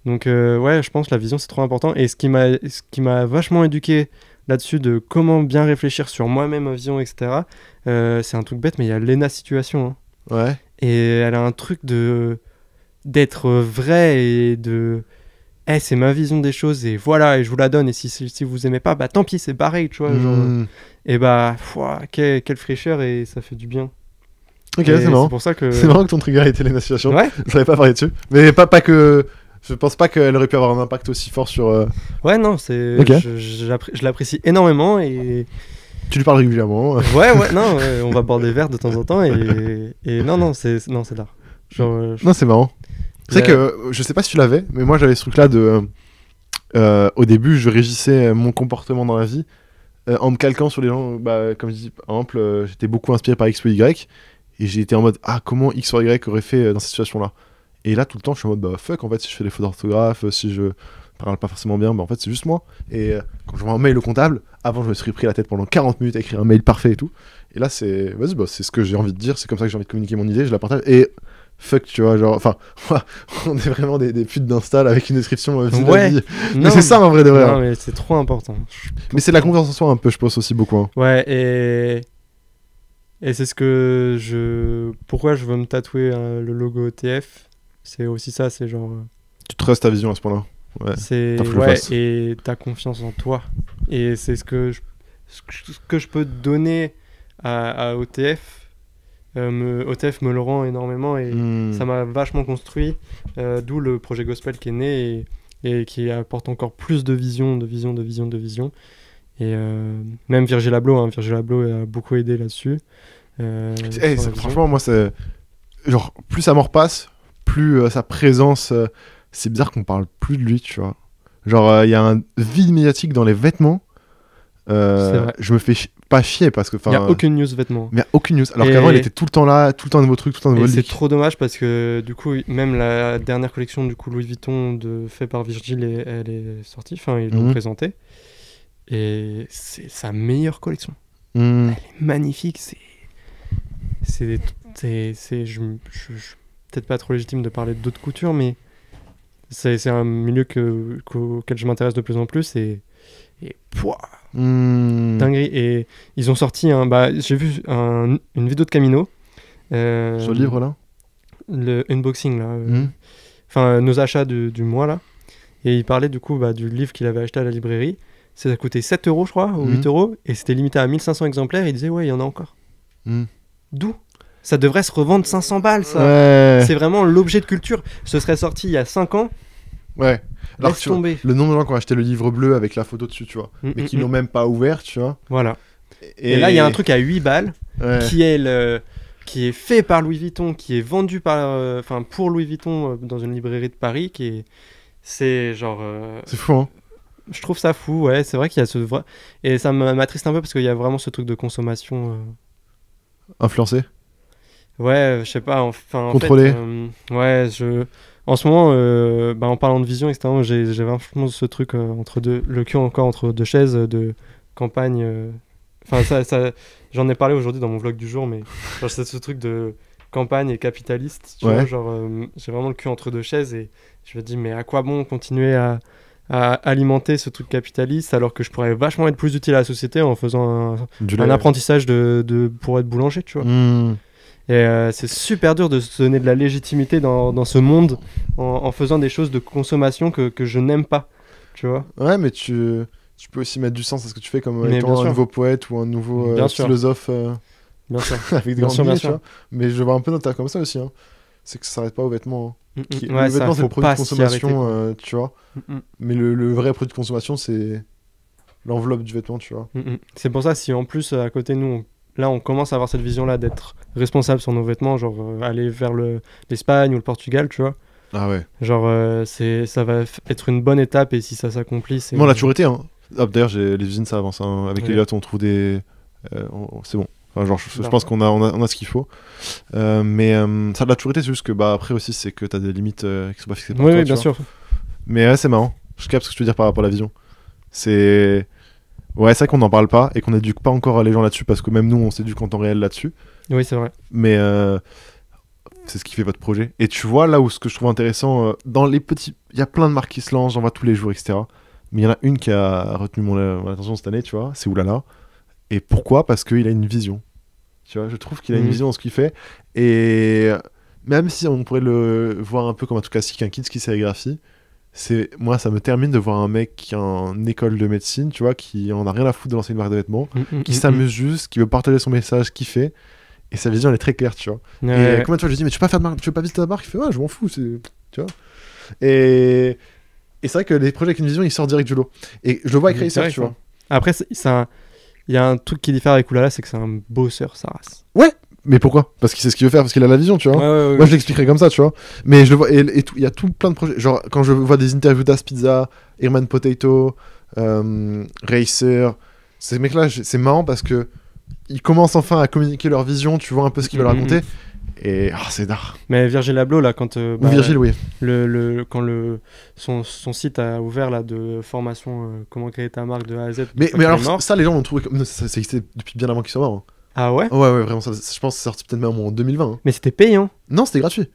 Donc je pense que la vision c'est trop important, et ce qui m'a vachement éduqué là-dessus de comment bien réfléchir sur moi-même ma vision, etc. C'est un truc bête, mais il y a Lena Situation. Hein. Ouais. Et elle a un truc d'être vrai et de... c'est ma vision des choses et voilà, et je vous la donne. Et si vous aimez pas, bah tant pis, c'est pareil, tu vois. Genre, et bah, quelle fraîcheur et ça fait du bien. Ok, Et c'est marrant. C'est pour ça que... C'est marrant que ton trigger ait été la situation. Ouais. Je savais pas parler dessus. Mais pas que. Je pense pas qu'elle aurait pu avoir un impact aussi fort sur. Ouais, non, c'est... Ok. Je l'apprécie énormément et... Tu lui parles régulièrement. Ouais, non, on va boire des verres de temps en temps et non, c'est l'art. Genre, Non, c'est marrant. C'est que je sais pas si tu l'avais, mais moi j'avais ce truc-là de. Au début, je régissais mon comportement dans la vie en me calquant sur les gens. Bah, comme je dis, par exemple, j'étais beaucoup inspiré par X ou Y et j'ai été en mode comment X ou Y aurait fait dans cette situation-là. Et là, tout le temps, je suis en mode fuck, en fait, si je fais des fautes d'orthographe, si je parle pas forcément bien, bah en fait, c'est juste moi. Et quand je vois un mail au comptable, avant, je me suis pris la tête pendant 40 minutes à écrire un mail parfait et tout. Et là, c'est vas-y, bah, c'est ce que j'ai envie de dire, c'est comme ça que j'ai envie de communiquer mon idée, je la partage. Et fuck, tu vois, genre, enfin, on est vraiment des putes d'install avec une description Ouais. Mais c'est ça en vrai de vrai. Non, mais c'est trop important. Mais c'est la confiance en soi un peu, je pense aussi beaucoup. Hein. Ouais, et c'est ce que pourquoi je veux me tatouer le logo ETF. C'est aussi ça, c'est genre... Tu trustes ta vision à ce point-là. Ouais. C'est... T'as fait le Ouais, face. et ta confiance en toi. Et c'est ce que je peux donner à OTF. OTF me le rend énormément et ça m'a vachement construit. D'où le projet Gospel qui est né et qui apporte encore plus de vision. Et même Virgil Abloh a beaucoup aidé là-dessus. Franchement, moi, c'est... Genre, plus sa mort passe, plus sa présence... c'est bizarre qu'on parle plus de lui, tu vois. Genre, il y a un vide médiatique dans les vêtements. Je me fais pas chier parce que... Il n'y a aucune news vêtements. Mais il n'y a aucune news. Alors qu'avant, il était tout le temps là, tout le temps un nouveau truc, tout le temps un nouveau leak. leak. C'est trop dommage parce que, du coup, même la dernière collection du coup Louis Vuitton fait par Virgil, elle est sortie. Enfin, ils l'ont présentée. Et c'est sa meilleure collection. Elle est magnifique. Je peut-être pas trop légitime de parler d'autres coutures, mais c'est un milieu auquel je m'intéresse de plus en plus et dinguerie. Et ils ont sorti j'ai vu une vidéo de Camino sur le livre là, le unboxing là, enfin nos achats du mois là, et il parlait du coup du livre qu'il avait acheté à la librairie. Ça a coûté 7 € je crois ou 8 € et c'était limité à 1500 exemplaires et il disait ouais il y en a encore. D'où ça devrait se revendre 500 balles, ça. Ouais. C'est vraiment l'objet de culture. Ce serait sorti il y a 5 ans. Ouais. Alors laisse tomber. Le nombre de gens qui ont acheté le livre bleu avec la photo dessus, tu vois, mais qui l'ont même pas ouvert, tu vois. Voilà. Et là, il y a un truc à 8 balles qui est fait par Louis Vuitton, qui est vendu pour Louis Vuitton dans une librairie de Paris, c'est genre... C'est fou, hein. Je trouve ça fou, ouais. C'est vrai qu'il y a ce vrai... Et ça m'attriste un peu parce qu'il y a vraiment ce truc de consommation... Influencé. Ouais, je sais pas, contrôlé. Ouais, en ce moment, en parlant de vision, etc., j'ai vraiment ce truc le cul encore entre deux chaises de campagne. Enfin, ça, j'en ai parlé aujourd'hui dans mon vlog du jour, mais genre, c'est ce truc de campagne et capitaliste. Tu vois, genre, j'ai vraiment le cul entre deux chaises et je me dis, mais à quoi bon continuer à alimenter ce truc capitaliste alors que je pourrais vachement être plus utile à la société en faisant un apprentissage pour être boulanger, tu vois. Et c'est super dur de se donner de la légitimité dans ce monde en faisant des choses de consommation que je n'aime pas, tu vois. Ouais, mais tu peux aussi mettre du sens à ce que tu fais comme étant un nouveau poète ou un nouveau philosophe bien sûr. avec des grandes lignes, tu vois. Mais je vois un peu dans ta comme ça aussi, hein. C'est que ça s'arrête pas aux vêtements. Hein. Le vêtement, c'est le produit de consommation, tu vois. Mais le vrai produit de consommation, c'est l'enveloppe du vêtement, tu vois. C'est pour ça, si en plus, à côté de nous, on commence à avoir cette vision-là d'être responsable sur nos vêtements, genre aller vers l'Espagne ou le Portugal, tu vois. Ah ouais. Genre, ça va être une bonne étape et si ça s'accomplit, c'est... Moi, on a toujours été, hein. D'ailleurs, les usines, ça avance. Hein. Avec Elliot, on trouve des... c'est bon. Enfin, genre, je pense qu'on a ce qu'il faut. Mais ça l'a toujours été, c'est juste que après aussi, c'est que t'as des limites qui sont pas fixées par toi. Oui, bien sûr. Mais ouais, c'est marrant. Je capte ce que tu veux dire par rapport à la vision. Ouais, c'est vrai qu'on n'en parle pas et qu'on n'éduque pas encore les gens là-dessus parce que même nous, on s'éduque en temps réel là-dessus. Oui, c'est vrai. Mais c'est ce qui fait votre projet. Et tu vois, là où ce que je trouve intéressant, dans les petits... Il y a plein de marques qui se lancent, j'en vois tous les jours, etc. Mais il y en a une qui a retenu mon attention cette année, tu vois, c'est Oulala. Et pourquoi? Parce qu'il a une vision. Tu vois, je trouve qu'il a une vision dans ce qu'il fait. Et même si on pourrait le voir un peu comme un truc classique, un kids qui sérigraphie, moi, ça me termine de voir un mec qui a une école de médecine, tu vois, qui en a rien à foutre de lancer une marque de vêtements, qui s'amuse juste, qui veut partager son message, qui fait. Et sa vision, elle est très claire, tu vois. Et combien de fois je dis, mais tu veux pas faire de marque, tu veux pas visiter ta marque? Il fait, ouais, je m'en fous, tu vois. Et c'est vrai que les projets avec une vision, ils sortent direct du lot. Et je le vois avec Racer, tu vois. Après, il y a un truc qui diffère avec Oulala, c'est que c'est un bosseur, sa race. Ouais, mais pourquoi? Parce qu'il sait ce qu'il veut faire, parce qu'il a la vision, tu vois. Ouais, moi, je l'expliquerais comme ça, tu vois. Mais je le vois, et il y a tout plein de projets. Genre, quand je vois des interviews d'As Pizza, Herman Potato, Racer, ces mecs-là, c'est marrant parce que ils commencent enfin à communiquer leur vision, tu vois un peu ce qu'ils veulent raconter. Et c'est d'art. Mais Virgil Abloh, là, quand. Virgil, oui. Quand son site a ouvert là, de formation, comment créer ta marque de A à Z. Mais alors, ça, les gens l'ont trouvé comme. Ça existait depuis bien avant qu'il soit mort. Hein. Ah ouais? Ouais, vraiment, ça, je pense que c'est sorti peut-être même en 2020. Hein. Mais c'était payant? Non, c'était gratuit.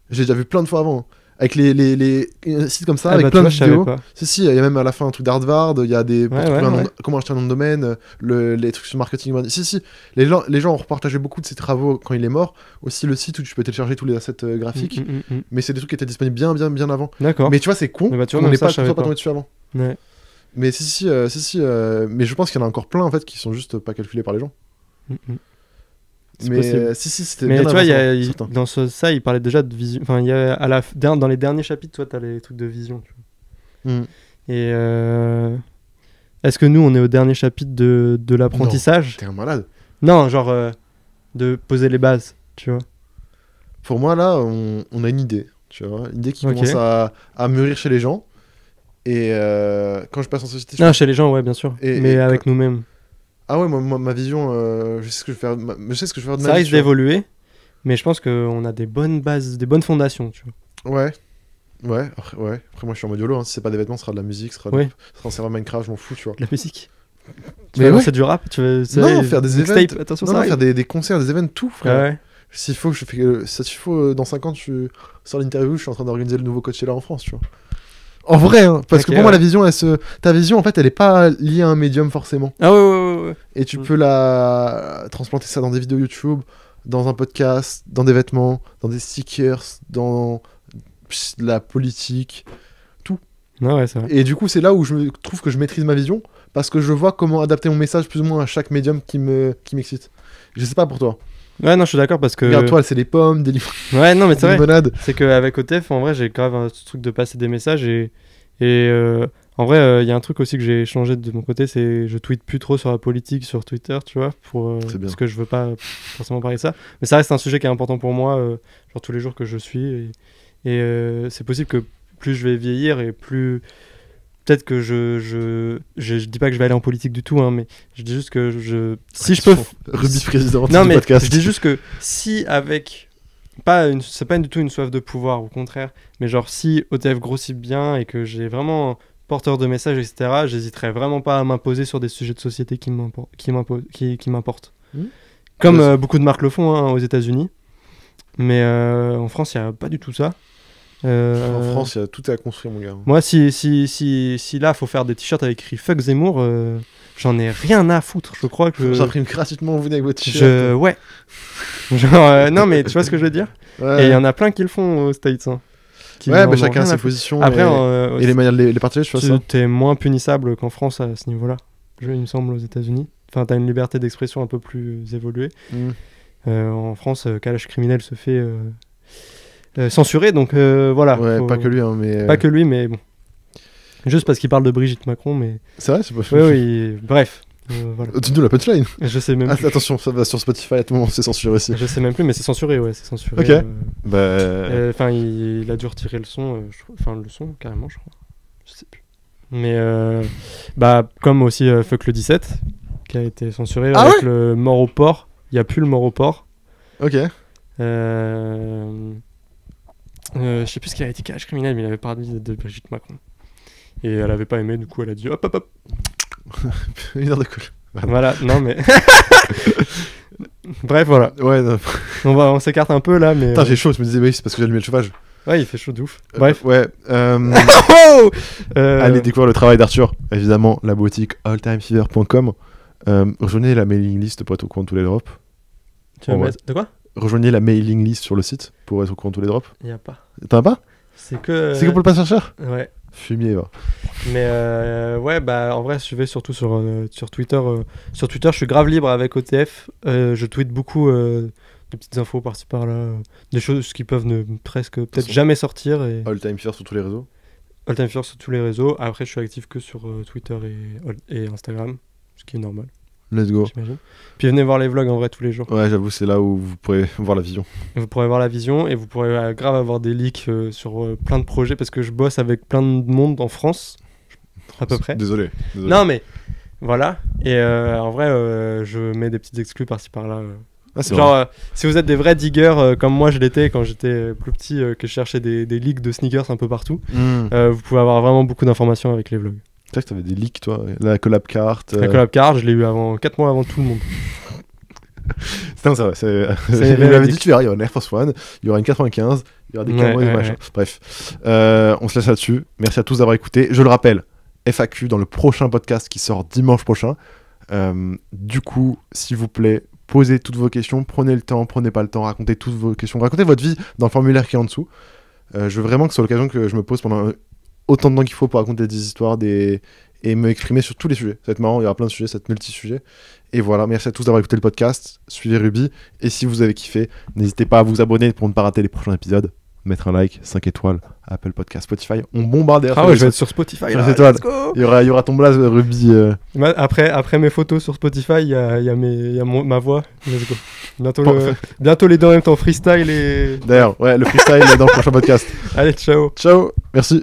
J'ai déjà vu plein de fois avant. Hein. Avec les sites comme ça, avec plein de vidéos. Si, il y a même à la fin un truc d'Harvard, il y a des. Comment acheter un nom de domaine, les trucs sur marketing. Si, les gens ont repartagé beaucoup de ses travaux quand il est mort. Aussi le site où tu peux télécharger tous les assets graphiques. Mais c'est des trucs qui étaient disponibles bien avant. D'accord. Mais tu vois, c'est con. On n'est pas tombé dessus avant. Ouais. Mais mais je pense qu'il y en a encore plein en fait qui sont juste pas calculés par les gens. Mais c'était mais bien tu avant, vois, dans ça, il parlait déjà de vision. Enfin, il y a dans les derniers chapitres, toi, t'as les trucs de vision. Tu vois. Et est-ce que nous, on est au dernier chapitre de l'apprentissage? T'es un malade. Non, genre de poser les bases, tu vois. Pour moi, là, on a une idée, tu vois, une idée qui commence à mûrir chez les gens. Et quand je passe en société, chez les gens, ouais, bien sûr. Mais avec nous-mêmes. Ah ouais, moi, ma vision, je sais ce que je veux faire, de ma vie. Ça risque d'évoluer, mais je pense qu'on a des bonnes bases, des bonnes fondations, tu vois. Ouais. Après, moi, je suis en mode YOLO. Hein. Si c'est pas des vêtements, ce sera de la musique, ce sera un serveur Minecraft, je m'en fous, tu vois. De la musique. Tu veux lancer du rap? Non, faire des events. Attention, non, faire des concerts, des events, tout, frère. Ouais. S'il faut, dans 5 ans, tu sors l'interview, je suis en train d'organiser le nouveau Coachella en France, tu vois. En vrai, hein, parce que pour moi, la vision, ta vision, en fait, elle est pas liée à un médium forcément. Ah ouais. Et tu peux la transplanter ça dans des vidéos YouTube, dans un podcast, dans des vêtements, dans des stickers, dans la politique, tout. Ouais, c'est vrai. Et du coup, c'est là où je trouve que je maîtrise ma vision, parce que je vois comment adapter mon message plus ou moins à chaque médium qui m'excite. Je sais pas pour toi. Ouais, non, je suis d'accord parce que. Regarde, toi, c'est les pommes, des livres. Ouais, non, mais c'est vrai. Limonade. C'est qu'avec OTF, en vrai, j'ai grave un truc de passer des messages et en vrai, il y a un truc aussi que j'ai changé de mon côté, c'est je tweete plus trop sur la politique sur Twitter, tu vois, parce que je veux pas forcément parler de ça. Mais ça reste un sujet qui est important pour moi, genre tous les jours que je suis. Et c'est possible que plus je vais vieillir et plus. Peut-être que je dis pas que je vais aller en politique du tout, hein, mais je dis juste que si je peux. Ruby président non, du mais podcast. Je dis juste que si avec. C'est pas du tout une soif de pouvoir, au contraire, mais genre si OTF grossit bien et que j'ai vraiment porteur de messages, etc., j'hésiterais vraiment pas à m'imposer sur des sujets de société qui m'importent. Comme beaucoup de marques le font aux États-Unis. Mais en France, il n'y a pas du tout ça. En France, tout est à construire, mon gars. Moi, si là, faut faire des t-shirts avec écrit Fuck Zemmour, j'en ai rien à foutre. Je crois que. J'imprime gratuitement, vous, avec votre t-shirt. Ouais. Genre, non, mais tu vois ce que je veux dire? Et il y en a plein qui le font aux States. Hein, mais chacun a ses positions. Après, et les manières de les partager, je fais ça. T'es moins punissable qu'en France à ce niveau-là, il me semble, aux États-Unis. Enfin, t'as une liberté d'expression un peu plus évoluée. En France, calage criminel se fait. Censuré, donc voilà. Ouais, pas que lui, hein, mais. Pas que lui, mais bon. Juste parce qu'il parle de Brigitte Macron, mais. C'est vrai, c'est pas. Oui, bref. Voilà. Tu nous la punchline. Je sais même plus. Attention, ça va sur Spotify à tout moment, c'est censuré aussi. Je sais même plus, mais c'est censuré, ouais, c'est censuré. Ok. Enfin, il a dû retirer le son, le son, carrément, je crois. Je sais plus. Mais, comme aussi Fuck le 17, qui a été censuré avec le mort au port. Il n'y a plus le mort au port. Ok. Je sais plus ce qu'il avait dit, calage criminel, mais il avait parlé de Brigitte Macron. Et elle avait pas aimé, du coup elle a dit hop. 1 heure de colle. Voilà, non mais. Bref, voilà. Ouais, non. On s'écarte un peu là, mais. Putain, j'ai chaud, je me disais, oui, c'est parce que j'ai allumé le chauffage. Ouais, il fait chaud de ouf. Bref. Ouais. Oh Allez découvrir le travail d'Arthur. Évidemment, la boutique alltimefever.com. Rejoignez la mailing list pour être au courant de tous les drops. Tu vas Ouais. mettre... De quoi? Rejoignez la mailing list sur le site pour être au courant de tous les drops. Il y a pas. T'en as pas? C'est que... C'est que pour le pass cher. Ouais. Fumier, va. Mais ouais, bah en vrai, suivez surtout sur Twitter. Sur Twitter, je suis grave libre avec OTF. Je tweete beaucoup des petites infos par-ci par-là. Des choses qui peuvent presque peut-être jamais sortir. Et... Alltimefever sur tous les réseaux. Alltimefever sur tous les réseaux. Après, je suis actif que sur Twitter et Instagram, ce qui est normal, Let's go. j'imagine. Puis venez voir les vlogs en vrai tous les jours. Ouais, j'avoue, c'est là où vous pourrez voir la vision. Et vous pourrez voir la vision et vous pourrez grave avoir des leaks sur plein de projets parce que je bosse avec plein de monde en France, à peu près. Désolé. Non mais voilà. Et en vrai, je mets des petites exclus par-ci par-là. Ah, c'est Genre, si vous êtes des vrais diggers comme moi je l'étais quand j'étais plus petit, que je cherchais des leaks de sneakers un peu partout, vous pouvez avoir vraiment beaucoup d'informations avec les vlogs. Tu sais que t'avais des leaks, toi. La collab carte. La collab card, je l'ai eu 4 mois avant tout le monde. Non, c'est vrai. Il véridique. m'avait dit tu verras, il y aura une Air Force One, il y aura une 95, il y aura des camos et des machins. Bref, on se laisse là-dessus. Merci à tous d'avoir écouté. Je le rappelle, FAQ dans le prochain podcast qui sort dimanche prochain. Du coup, s'il vous plaît, posez toutes vos questions, prenez le temps, prenez pas le temps, racontez toutes vos questions, racontez votre vie dans le formulaire qui est en dessous. Je veux vraiment que ce soit l'occasion que je me pose pendant autant de temps qu'il faut pour raconter des histoires et me exprimer sur tous les sujets. Ça va être marrant, il y aura plein de sujets, ça va être multi-sujets. Et voilà, merci à tous d'avoir écouté le podcast, suivez Ruby, et si vous avez kiffé, n'hésitez pas à vous abonner pour ne pas rater les prochains épisodes, mettre un like, 5 étoiles, Apple Podcast, Spotify, on bombarde. Ah ouais, je vais être sur Spotify là, let's go. Il y aura ton blaze Ruby. Après mes photos sur Spotify, il y a ma voix, let's go. Bientôt les deux en même temps, freestyle et... D'ailleurs, ouais, le freestyle est dans le prochain podcast. Allez, ciao. Ciao, merci.